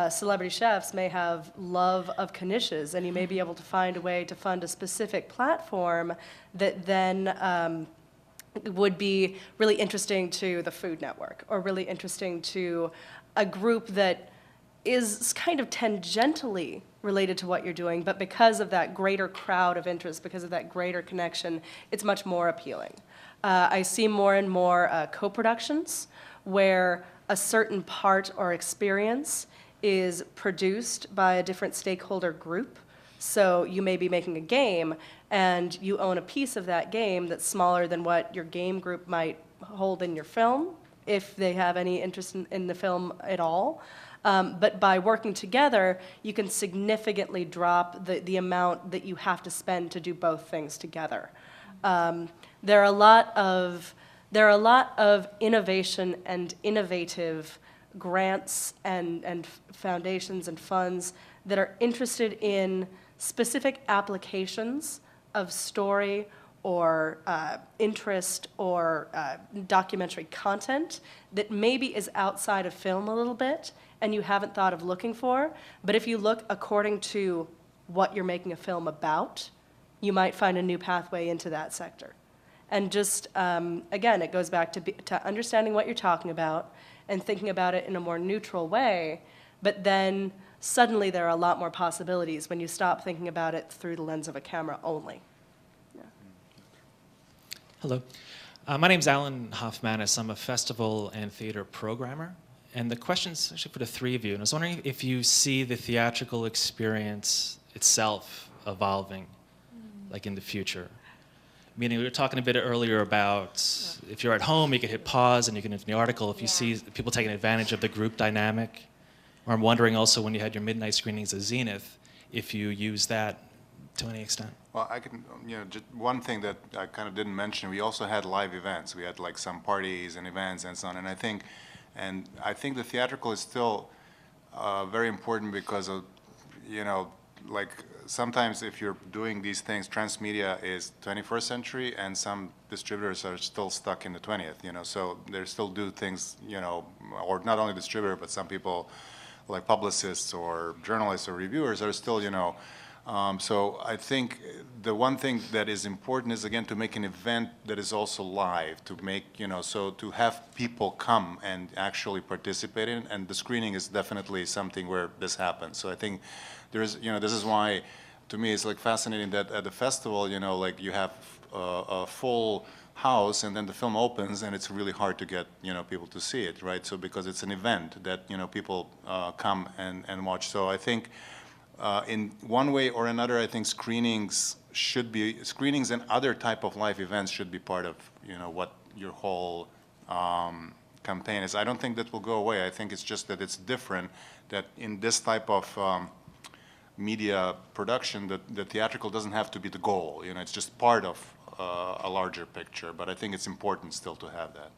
Celebrity chefs may have love of Knishes, and you may be able to find a way to fund a specific platform that then would be really interesting to the Food Network or really interesting to a group that is kind of tangentially related to what you're doing, but because of that greater crowd of interest, because of that greater connection, it's much more appealing. I see more and more co-productions where a certain part or experience is produced by a different stakeholder group. So you may be making a game and you own a piece of that game that's smaller than what your game group might hold in your film, if they have any interest in the film at all. But by working together, you can significantly drop the amount that you have to spend to do both things together. There are a lot of innovation and innovative grants and foundations and funds that are interested in specific applications of story or interest or documentary content that maybe is outside of film a little bit and you haven't thought of looking for. But if you look according to what you're making a film about, you might find a new pathway into that sector. And just, again, it goes back to understanding what you're talking about and thinking about it in a more neutral way, but then suddenly there are a lot more possibilities when you stop thinking about it through the lens of a camera only. Hello. My name's Alan Hoffmanis. I'm a festival and theater programmer. And the question's actually for the three of you. And I was wondering if you see the theatrical experience itself evolving, like in the future. Meaning, we were talking a bit earlier about if you're at home, you can hit pause and you can, in the article, if you see people taking advantage of the group dynamic. Or I'm wondering also when you had your midnight screenings at Zenith, if you use that to any extent. Well, I can, just one thing that I kind of didn't mention, we also had live events. We had like some parties and events and so on, and I think the theatrical is still very important because of, like sometimes if you're doing these things, Transmedia is 21st century and some distributors are still stuck in the 20th, so they still do things, or not only distributor, but some people like publicists or journalists or reviewers are still, so I think the one thing that is important is, again, to make an event that is also live, to make, so to have people come and actually participate in, and the screening is definitely something where this happens. So I think there's, this is why, to me, it's like fascinating that at the festival, like you have a full house and then the film opens and it's really hard to get, people to see it, right? So because it's an event that, people come and watch. So I think, in one way or another, I think screenings and other type of live events should be part of, what your whole campaign is. I don't think that will go away. I think it's just that it's different, that in this type of media production, that the theatrical doesn't have to be the goal. It's just part of a larger picture. But I think it's important still to have that.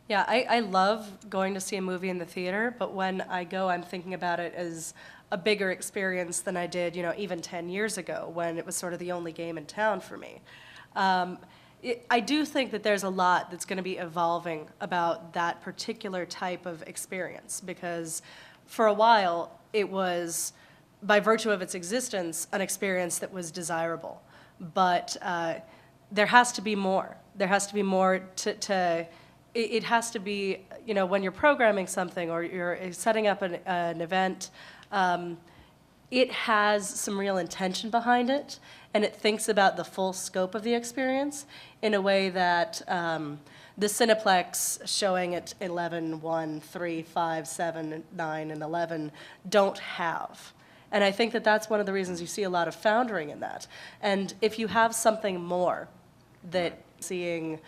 Yeah, I love going to see a movie in the theater, but when I go, I'm thinking about it as a bigger experience than I did, even 10 years ago when it was sort of the only game in town for me. I do think that there's a lot that's going to be evolving about that particular type of experience, because for a while it was, by virtue of its existence, an experience that was desirable. But there has to be more. There has to be more it has to be, when you're programming something or you're setting up an event, it has some real intention behind it, and it thinks about the full scope of the experience in a way that the Cineplex showing at 11, 1, 3, 5, 7, 9, and 11 don't have. And I think that that's one of the reasons you see a lot of foundering in that. And if you have something more that seeing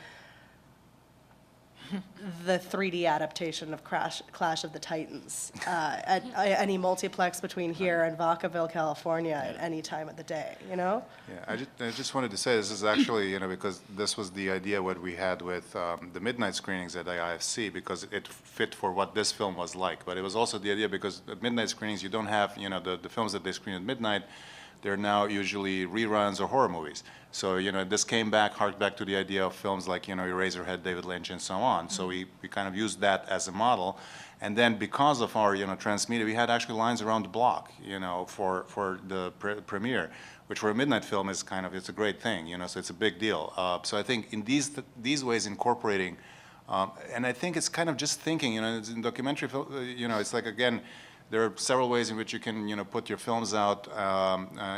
the 3D adaptation of Clash of the Titans at any multiplex between here and Vacaville, California at any time of the day, Yeah, I just wanted to say this is actually, because this was the idea what we had with the midnight screenings at the IFC, because it fit for what this film was like. But it was also the idea because at midnight screenings you don't have, the films that they screen at midnight, they're now usually reruns or horror movies. So, this harked back to the idea of films like, Eraserhead, David Lynch, and so on. So we kind of used that as a model. And then because of our, Transmedia, we had actually lines around the block, for the premiere, which for a midnight film is it's a great thing, so it's a big deal. So I think in these ways incorporating, and I think it's kind of just thinking, it's in documentary film, it's like, again, there are several ways in which you can, put your films out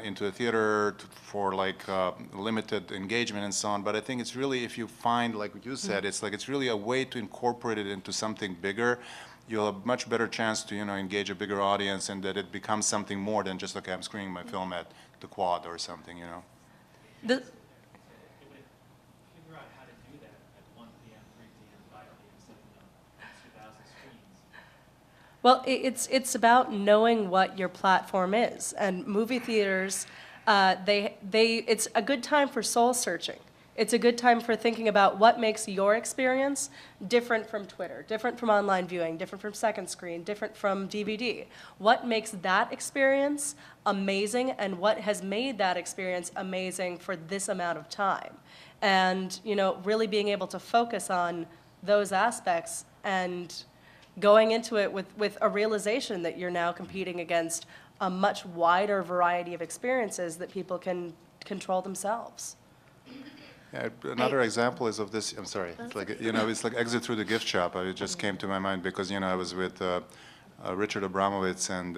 into a theater for limited engagement and so on. But I think it's really, if you find, like what you said, it's really a way to incorporate it into something bigger. You'll have a much better chance to, engage a bigger audience, and that it becomes something more than just, okay, I'm screening my film at the Quad or something, The, Well, it's about knowing what your platform is, and movie theaters, it's a good time for soul searching. It's a good time for thinking about what makes your experience different from Twitter, different from online viewing, different from second screen, different from DVD. What makes that experience amazing, and what has made that experience amazing for this amount of time? And, really being able to focus on those aspects and going into it with a realization that you're now competing against a much wider variety of experiences that people can control themselves. Yeah, another example is of this. I'm sorry. It's like it's like Exit Through the Gift Shop. It just came to my mind because I was with Richard Abramowitz and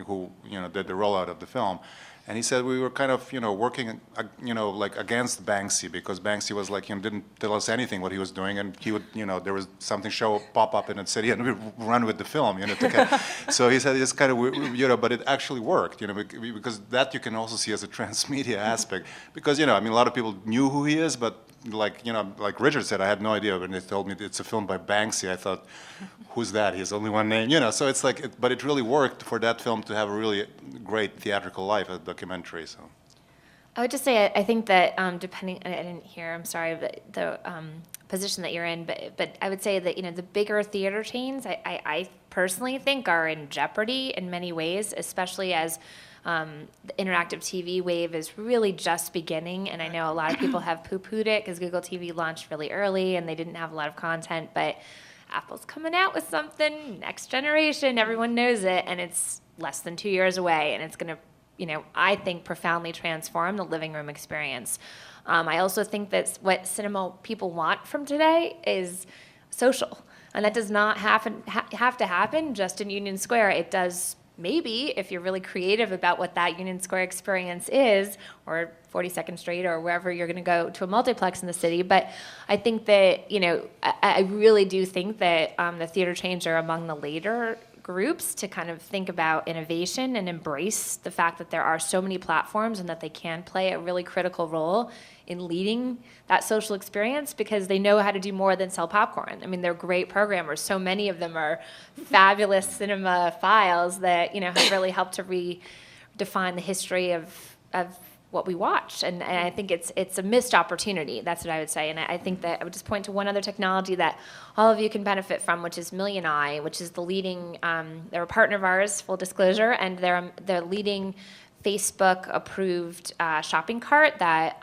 who did the rollout of the film, And he said we were kind of, working, like against Banksy, because Banksy was like, didn't tell us anything what he was doing, and he would, there was something pop up in a city, and we'd run with the film, So he said it's kind of, but it actually worked, because that you can also see as a transmedia aspect, because, a lot of people knew who he is, but like Richard said, I had no idea when they told me it's a film by Banksy. I thought, who's that? He has only one name, So it's like, but it really worked for that film to have a really great theatrical life, a documentary. So I would just say I think that depending, I didn't hear, I'm sorry, but the position that you're in, but I would say that the bigger theater chains, I personally think are in jeopardy in many ways, especially as the interactive TV wave is really just beginning, and I know a lot of people have poo-pooed it because Google TV launched really early and they didn't have a lot of content, but Apple's coming out with something, next generation, everyone knows it, and it's less than 2 years away, and it's going to, I think, profoundly transform the living room experience. I also think that what cinema people want from today is social, and that does not have to happen just in Union Square. It does maybe if you're really creative about what that Union Square experience is, or 42nd Street, or wherever you're going to go to a multiplex in the city. But I think that, I really do think that the theater chains are among the later groups to kind of think about innovation and embrace the fact that there are so many platforms and that they can play a really critical role in leading that social experience, because they know how to do more than sell popcorn. I mean, they're great programmers. So many of them are fabulous cinema files that, have really helped to redefine the history of what we watch. And I think it's a missed opportunity. That's what I would say. And I think that I would just point to one other technology that all of you can benefit from, which is Million Eye, which is the leading, they're a partner of ours, full disclosure, and they're leading Facebook-approved shopping cart that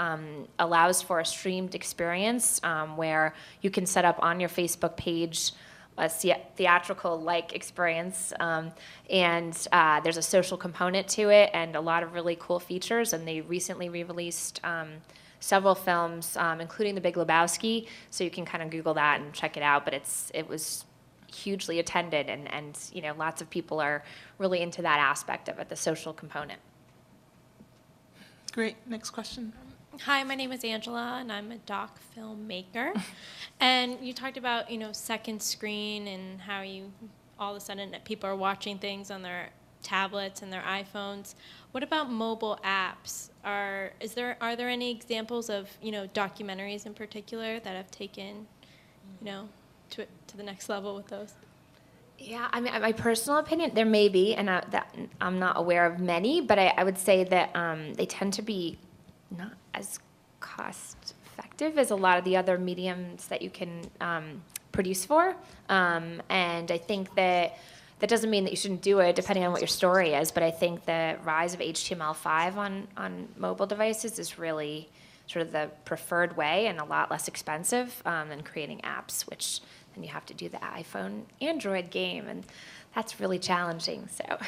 allows for a streamed experience where you can set up on your Facebook page a theatrical-like experience, and there's a social component to it and a lot of really cool features, and they recently re-released several films, including The Big Lebowski, so you can kind of Google that and check it out, but it was hugely attended, and lots of people are really into that aspect of it, the social component. Great. Next question. Hi, my name is Angela, and I'm a doc filmmaker. And you talked about, second screen and how all of a sudden people are watching things on their tablets and their iPhones. What about mobile apps? Are there any examples of, documentaries in particular that have taken, to the next level with those? Yeah, I mean, my personal opinion, there may be, and I'm not aware of many, but I would say that they tend to be not as cost-effective as a lot of the other mediums that you can produce for. And I think that doesn't mean that you shouldn't do it, depending on what your story is, but I think the rise of HTML5 on mobile devices is really sort of the preferred way and a lot less expensive than creating apps, which then you have to do the iPhone Android game, and that's really challenging. So,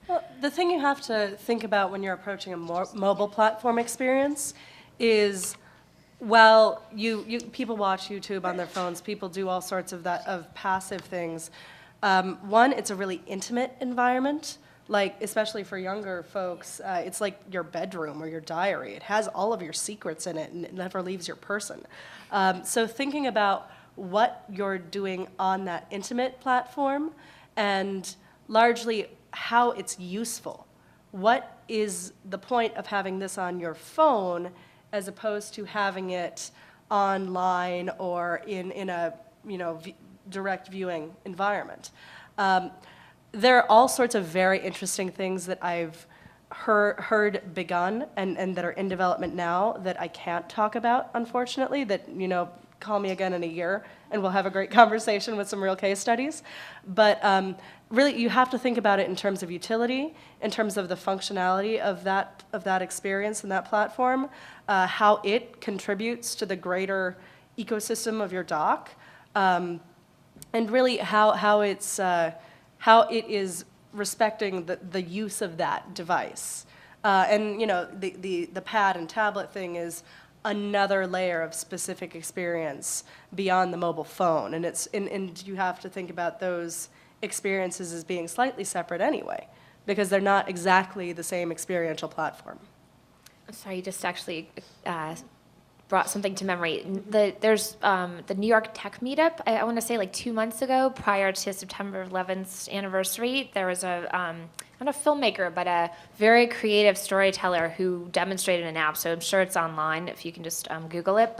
well, the thing you have to think about when you're approaching a mobile platform experience is, well, people watch YouTube on their phones, people do all sorts of passive things. One, it's a really intimate environment. Like, especially for younger folks, it's like your bedroom or your diary. It has all of your secrets in it, and it never leaves your person. So thinking about what you're doing on that intimate platform and largely how it's useful. What is the point of having this on your phone as opposed to having it online or in a direct viewing environment? There are all sorts of very interesting things that I've heard begun and that are in development now that I can't talk about, unfortunately, that, call me again in a year and we'll have a great conversation with some real case studies. But really, you have to think about it in terms of utility, in terms of the functionality of that experience and that platform, how it contributes to the greater ecosystem of your doc, and really how it is respecting the use of that device. And the pad and tablet thing is another layer of specific experience beyond the mobile phone, and you have to think about those experiences as being slightly separate anyway. because they're not exactly the same experiential platform. Sorry, you just actually brought something to memory. There's the New York Tech Meetup, I want to say like 2 months ago, prior to September 11th anniversary. There was not a filmmaker, but a very creative storyteller who demonstrated an app. So I'm sure it's online if you can just Google it.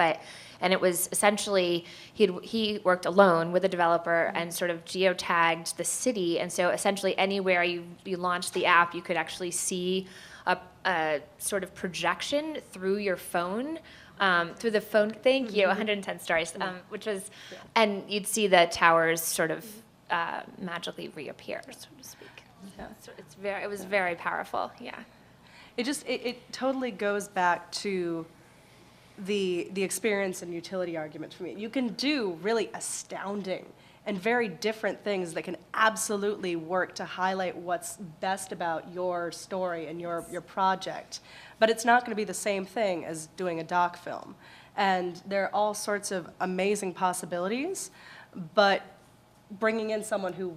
And it was essentially, he worked alone with a developer and sort of geotagged the city. And so essentially anywhere you launched the app, you could actually see a sort of projection through your phone, through the phone, thank you, 110 stories, which was, and you'd see the towers sort of magically reappear, so to speak. Yeah. So it was very powerful, yeah. It totally goes back to the experience and utility argument for me. You can do really astounding and very different things that can absolutely work to highlight what's best about your story and your project. But it's not going to be the same thing as doing a doc film. And there are all sorts of amazing possibilities, but bringing in someone who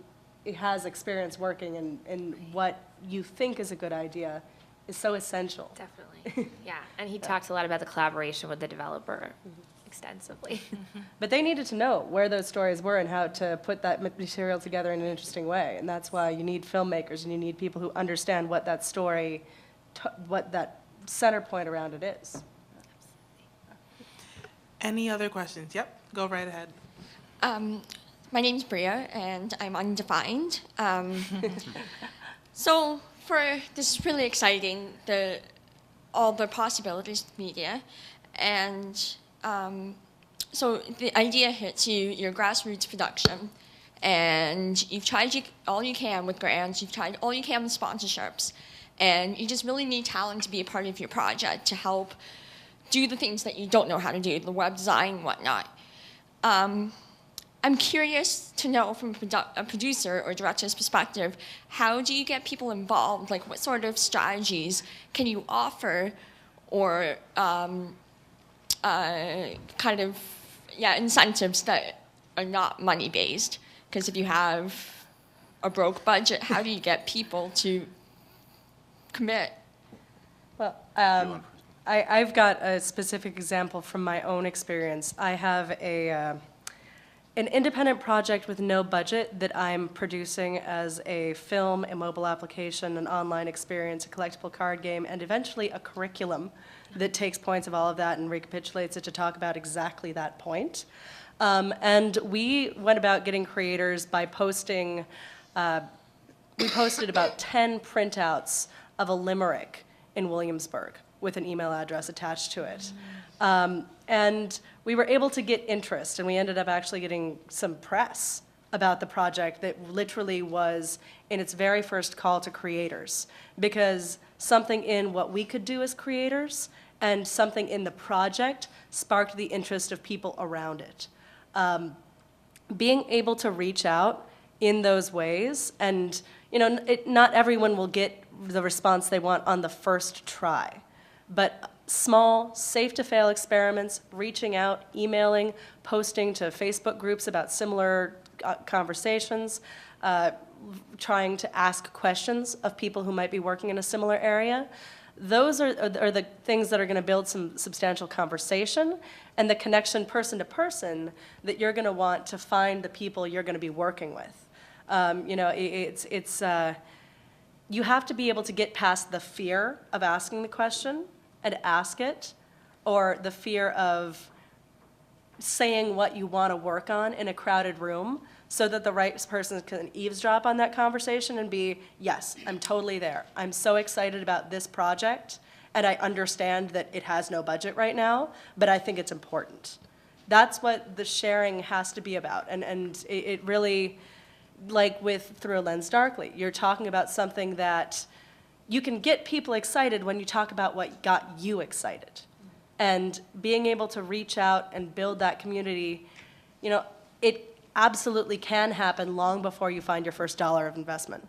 has experience working in what you think is a good idea is so essential. Definitely, yeah. And he talks a lot about the collaboration with the developer extensively. But they needed to know where those stories were and how to put that material together in an interesting way. And that's why you need filmmakers and you need people who understand what that story, what that center point around it is. Any other questions? Yep, go right ahead. My name's Bria, and I'm undefined. So this is really exciting, all the possibilities of media, and so the idea hits you, your grassroots production, and you've tried all you can with grants, you've tried all you can with sponsorships, and you just really need talent to be a part of your project to help do the things that you don't know how to do, the web design and whatnot. I'm curious to know from a producer or director's perspective, how do you get people involved? Like, what sort of strategies can you offer, or kind of, incentives that are not money-based? Because if you have a broke budget, how do you get people to commit? Well, I've got a specific example from my own experience. I have an independent project with no budget that I'm producing as a film, a mobile application, an online experience, a collectible card game, and eventually a curriculum that takes points of all of that and recapitulates it to talk about exactly that point. And we went about getting creators by posting, we posted about 10 printouts of a limerick in Williamsburg with an email address attached to it. And we were able to get interest, and we ended up actually getting some press about the project that literally was in its very first call to creators, because something in what we could do as creators and something in the project sparked the interest of people around it. Being able to reach out in those ways, and not everyone will get the response they want on the first try, but small, safe-to-fail experiments, reaching out, emailing, posting to Facebook groups about similar conversations, trying to ask questions of people who might be working in a similar area. Those are the things that are going to build some substantial conversation and the connection person to person that you're going to want to find the people you're going to be working with. You have to be able to get past the fear of asking the question and ask it, or the fear of saying what you want to work on in a crowded room, so that the right person can eavesdrop on that conversation and be, yes, I'm totally there. I'm so excited about this project, and I understand that it has no budget right now, but I think it's important. That's what the sharing has to be about, and it really, like with Through a Lens Darkly, you're talking about something that you can get people excited when you talk about what got you excited. And being able to reach out and build that community, it absolutely can happen long before you find your first dollar of investment.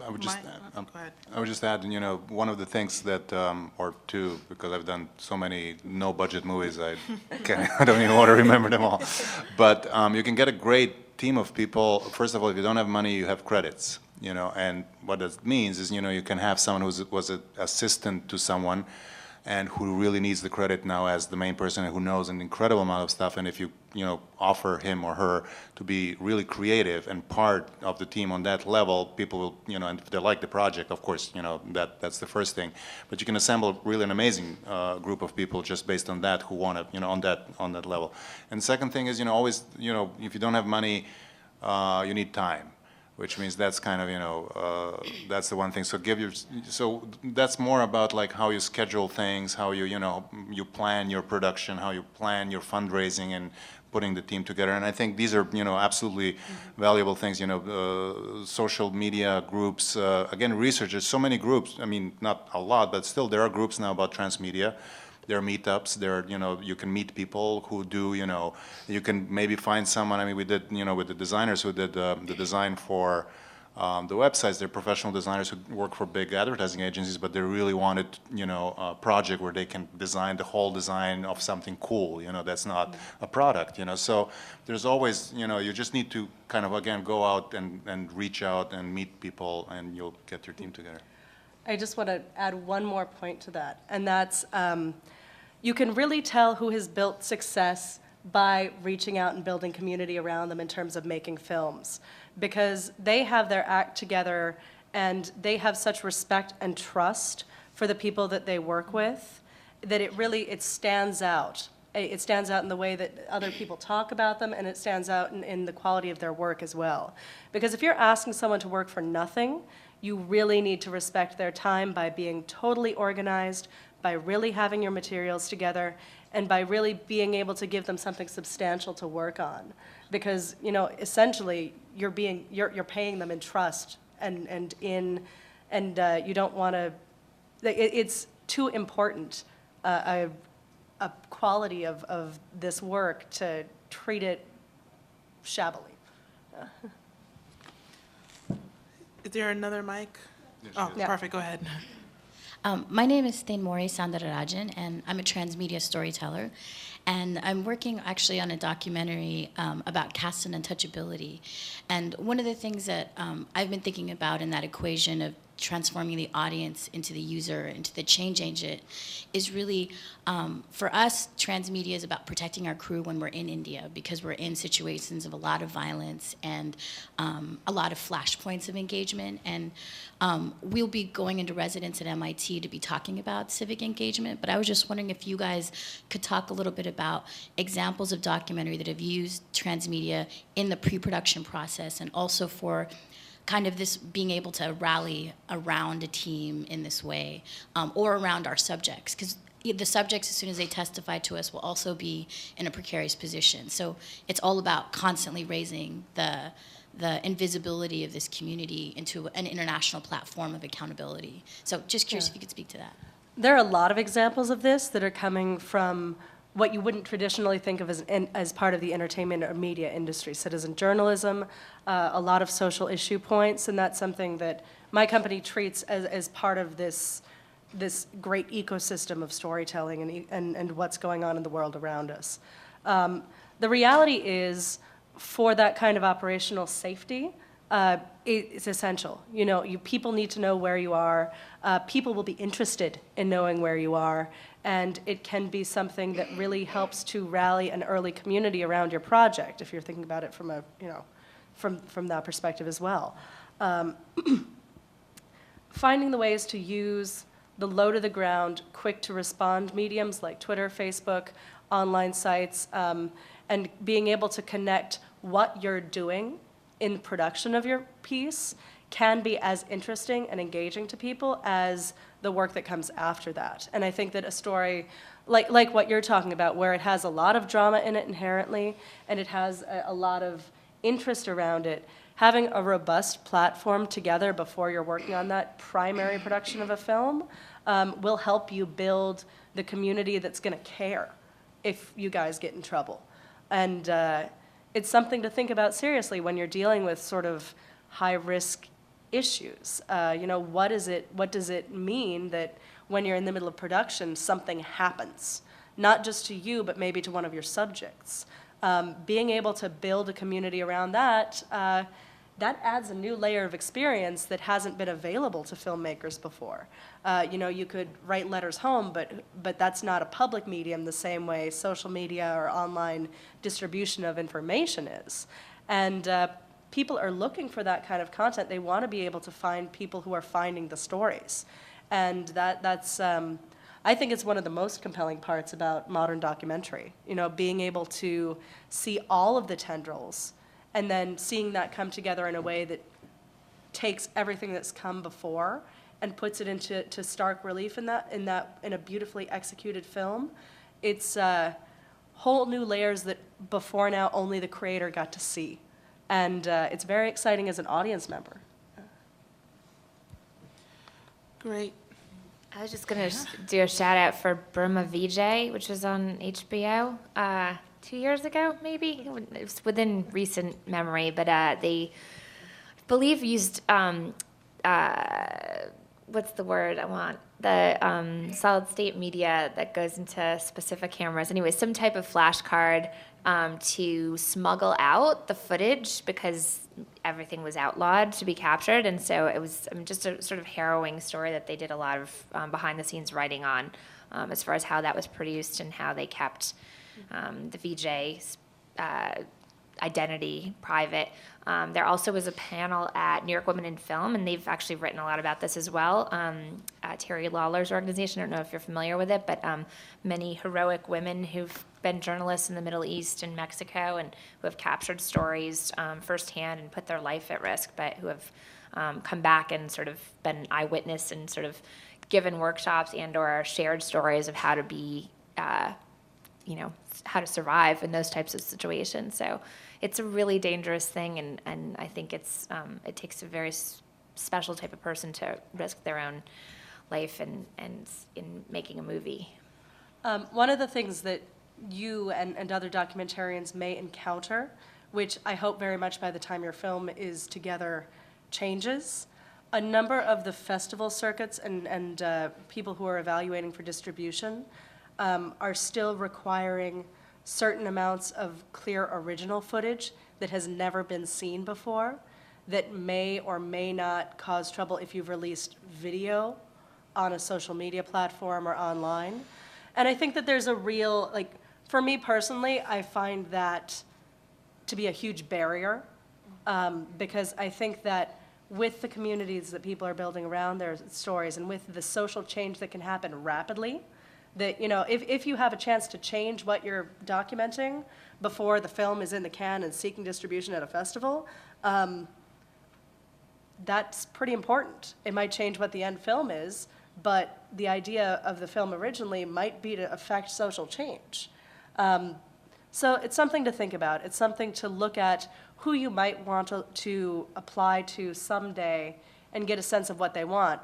I would just, Go ahead. I would just add, one of the things that, or two, because I've done so many no-budget movies, I don't even want to remember them all. But you can get a great team of people, first of all, if you don't have money, you have credits, and what that means is, you can have someone who was an assistant to someone and who really needs the credit now as the main person who knows an incredible amount of stuff, and if you offer him or her to be really creative and part of the team on that level, people will, and if they like the project, of course, that's the first thing. But you can assemble really an amazing group of people just based on that who want to, on that level. And second thing is, always, if you don't have money, you need time, which means that's kind of, that's the one thing. So that's more about like how you schedule things, how you, you plan your production, how you plan your fundraising and putting the team together. And I think these are, absolutely valuable things, social media groups, again, research, there's so many groups, I mean, not a lot, but still there are groups now about transmedia. There are meetups, you can meet people who do, you can maybe find someone, I mean, we did, with the designers who did the design for the websites, they're professional designers who work for big advertising agencies, but they really wanted, a project where they can design the whole design of something cool, that's not a product, So there's always, you just need to kind of, again, go out and reach out and meet people, and you'll get your team together. I just want to add one more point to that, and that's you can really tell who has built success by reaching out and building community around them in terms of making films, because they have their act together and they have such respect and trust for the people that they work with that it stands out. It stands out in the way that other people talk about them, and it stands out in the quality of their work as well. Because if you're asking someone to work for nothing, you really need to respect their time by being totally organized, by really having your materials together, and by really being able to give them something substantial to work on. Because, essentially, you're paying them in trust and you don't want to, it's too important a quality of this work to treat it shabbily. Is there another mic? Oh, Yeah. perfect, go ahead. My name is Thenmori Sandarajan, and I'm a transmedia storyteller. And I'm working actually on a documentary about caste and untouchability. And one of the things that I've been thinking about in that equation of transforming the audience into the user, into the change agent, is really, for us, transmedia is about protecting our crew when we're in India, because we're in situations of a lot of violence and a lot of flashpoints of engagement. And we'll be going into residence at MIT to be talking about civic engagement, but I was just wondering if you guys could talk a little bit about examples of documentary that have used transmedia in the pre-production process, and also for kind of this being able to rally around a team in this way, or around our subjects, because the subjects, as soon as they testify to us, will also be in a precarious position. So it's all about constantly raising the invisibility of this community into an international platform of accountability. So just curious if you could speak to that. There are a lot of examples of this that are coming from what you wouldn't traditionally think of as part of the entertainment or media industry, citizen journalism, a lot of social issue points, and that's something that my company treats as part of this great ecosystem of storytelling and what's going on in the world around us. The reality is, for that kind of operational safety, it's essential. People need to know where you are. People will be interested in knowing where you are, and it can be something that really helps to rally an early community around your project, if you're thinking about it from from that perspective as well. Finding the ways to use the low-to-the-ground, quick-to-respond mediums like Twitter, Facebook, online sites, and being able to connect what you're doing in production of your piece can be as interesting and engaging to people as the work that comes after that. And I think that a story like what you're talking about, where it has a lot of drama in it inherently, and it has a lot of interest around it, having a robust platform together before you're working on that primary production of a film will help you build the community that's going to care if you guys get in trouble. And it's something to think about seriously when you're dealing with sort of high-risk issues. What does it mean that when you're in the middle of production, something happens? Not just to you, but maybe to one of your subjects. Being able to build a community around that, that adds a new layer of experience that hasn't been available to filmmakers before. You could write letters home, but that's not a public medium the same way social media or online distribution of information is. And people are looking for that kind of content. They want to be able to find people who are finding the stories. And that's I think it's one of the most compelling parts about modern documentary, being able to see all of the tendrils and then seeing that come together in a way that takes everything that's come before and puts it into stark relief in a beautifully executed film. It's whole new layers that before now only the creator got to see. And it's very exciting as an audience member. Great. I was just going to do a shout out for Burma VJ, which was on HBO 2 years ago, maybe. It was within recent memory, but they, I believe, used what's the word I want? The solid state media that goes into specific cameras. Anyway, some type of flashcard to smuggle out the footage because everything was outlawed to be captured. And so it was just a sort of harrowing story that they did a lot of behind-the-scenes writing on as far as how that was produced and how they kept the VJ's identity private. There also was a panel at New York Women in Film, and they've actually written a lot about this as well. Terry Lawler's organization, I don't know if you're familiar with it, but many heroic women who've been journalists in the Middle East and Mexico and who have captured stories firsthand and put their life at risk, but who have come back and sort of been eyewitness and sort of given workshops and or shared stories of how to be, how to survive in those types of situations. So it's a really dangerous thing, and I think it takes a very special type of person to risk their own life and in making a movie. One of the things that you and other documentarians may encounter, which I hope very much by the time your film is together changes, a number of the festival circuits and people who are evaluating for distribution are still requiring certain amounts of clear original footage that has never been seen before, that may or may not cause trouble if you've released video on a social media platform or online. And I think that there's a real, for me personally, I find that to be a huge barrier because I think that with the communities that people are building around their stories and with the social change that can happen rapidly, that, if you have a chance to change what you're documenting before the film is in the can and seeking distribution at a festival, that's pretty important. It might change what the end film is, but the idea of the film originally might be to affect social change. So it's something to think about. It's something to look at who you might want to apply to someday and get a sense of what they want.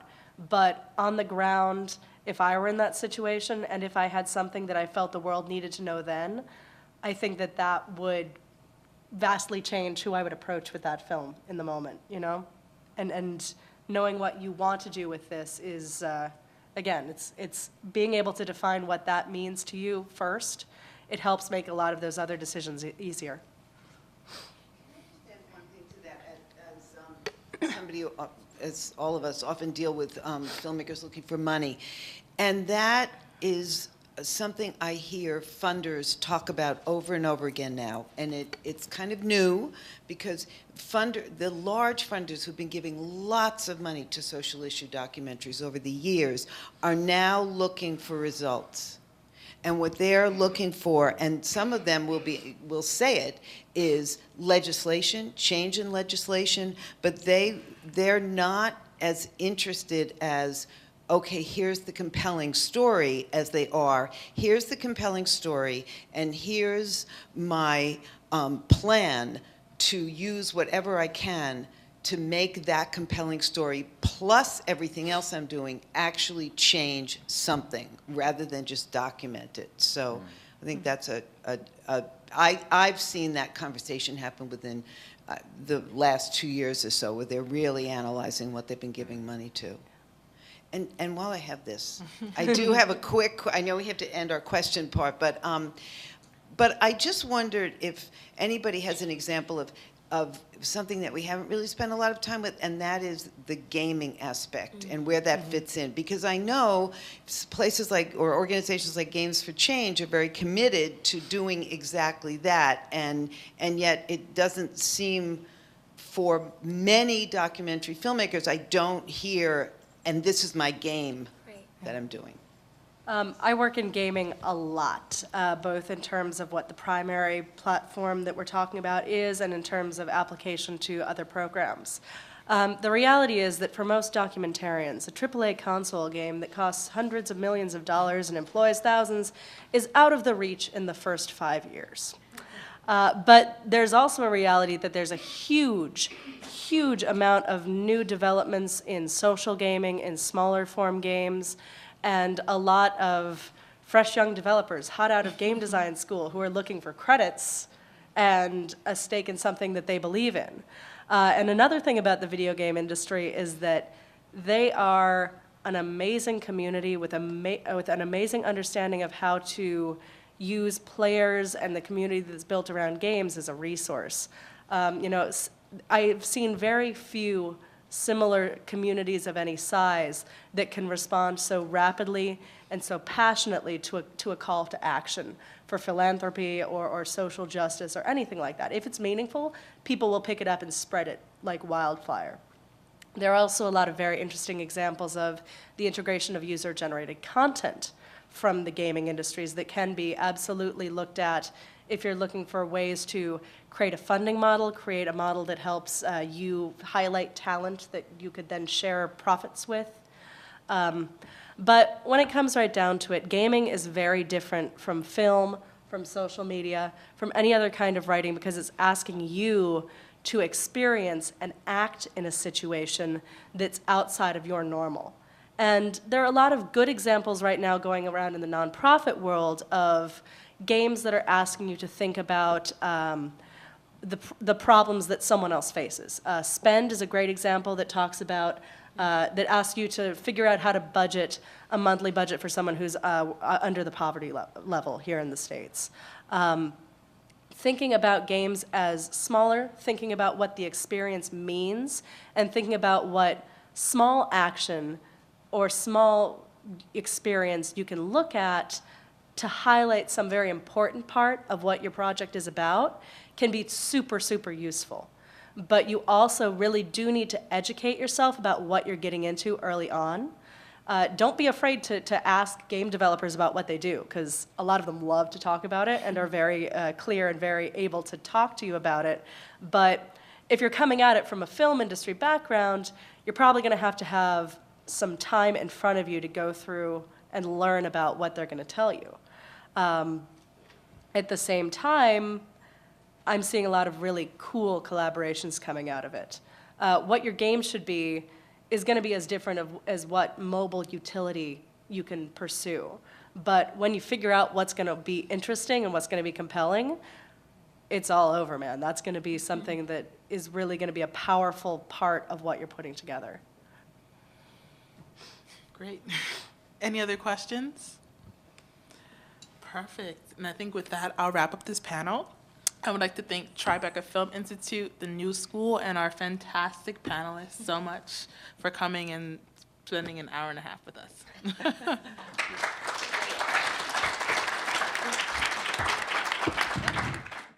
But on the ground, if I were in that situation and if I had something that I felt the world needed to know then, I think that would vastly change who I would approach with that film in the moment, And knowing what you want to do with this is, again, it's being able to define what that means to you first. It helps make a lot of those other decisions easier. Can I just add one thing to that? As somebody, as all of us often deal with filmmakers looking for money, and that is something I hear funders talk about over and over again now, and it's kind of new because the large funders who've been giving lots of money to social issue documentaries over the years are now looking for results. And what they're looking for, and some of them will say it, is legislation, change in legislation, but they're not as interested as, okay, here's the compelling story, as they are, here's the compelling story, and here's my plan to use whatever I can to make that compelling story, plus everything else I'm doing, actually change something, rather than just document it. So I think that's I've seen that conversation happen within the last 2 years or so, where they're really analyzing what they've been giving money to. And while I have this, I do have a quick, I know we have to end our question part, but But I just wondered if anybody has an example of something that we haven't really spent a lot of time with, and that is the gaming aspect and where that fits in. Because I know places like, or organizations like Games for Change are very committed to doing exactly that, and yet it doesn't seem, for many documentary filmmakers, I don't hear, and this is my game that I'm doing. I work in gaming a lot, both in terms of what the primary platform that we're talking about is and in terms of application to other programs. The reality is that for most documentarians, a AAA console game that costs hundreds of millions of dollars and employs thousands is out of the reach in the first 5 years. But there's also a reality that there's a huge amount of new developments in social gaming, in smaller form games, and a lot of fresh young developers hot out of game design school who are looking for credits and a stake in something that they believe in. And another thing about the video game industry is that they are an amazing community with an amazing understanding of how to use players and the community that's built around games as a resource. I've seen very few similar communities of any size that can respond so rapidly and so passionately to a call to action for philanthropy or social justice or anything like that. If it's meaningful, people will pick it up and spread it like wildfire. There are also a lot of very interesting examples of the integration of user-generated content from the gaming industries that can be absolutely looked at if you're looking for ways to create a funding model, create a model that helps you highlight talent that you could then share profits with. But when it comes right down to it, gaming is very different from film, from social media, from any other kind of writing, because it's asking you to experience and act in a situation that's outside of your normal. And there are a lot of good examples right now going around in the nonprofit world of games that are asking you to think about the problems that someone else faces. Spend is a great example that talks about, that asks you to figure out how to budget a monthly budget for someone who's under the poverty level here in the States. Thinking about games as smaller, thinking about what the experience means, and thinking about what small action or small experience you can look at to highlight some very important part of what your project is about can be super, super useful. But you also really do need to educate yourself about what you're getting into early on. Don't be afraid to ask game developers about what they do, because a lot of them love to talk about it and are very clear and very able to talk to you about it. But if you're coming at it from a film industry background, you're probably going to have some time in front of you to go through and learn about what they're going to tell you. At the same time, I'm seeing a lot of really cool collaborations coming out of it. What your game should be is going to be as different as what mobile utility you can pursue. But when you figure out what's going to be interesting and what's going to be compelling, it's all over, man. That's going to be something that is really going to be a powerful part of what you're putting together. Great. Any other questions? Perfect. And I think with that, I'll wrap up this panel. I would like to thank Tribeca Film Insitute, the New School, and our fantastic panelists so much for coming and spending an hour and a half with us.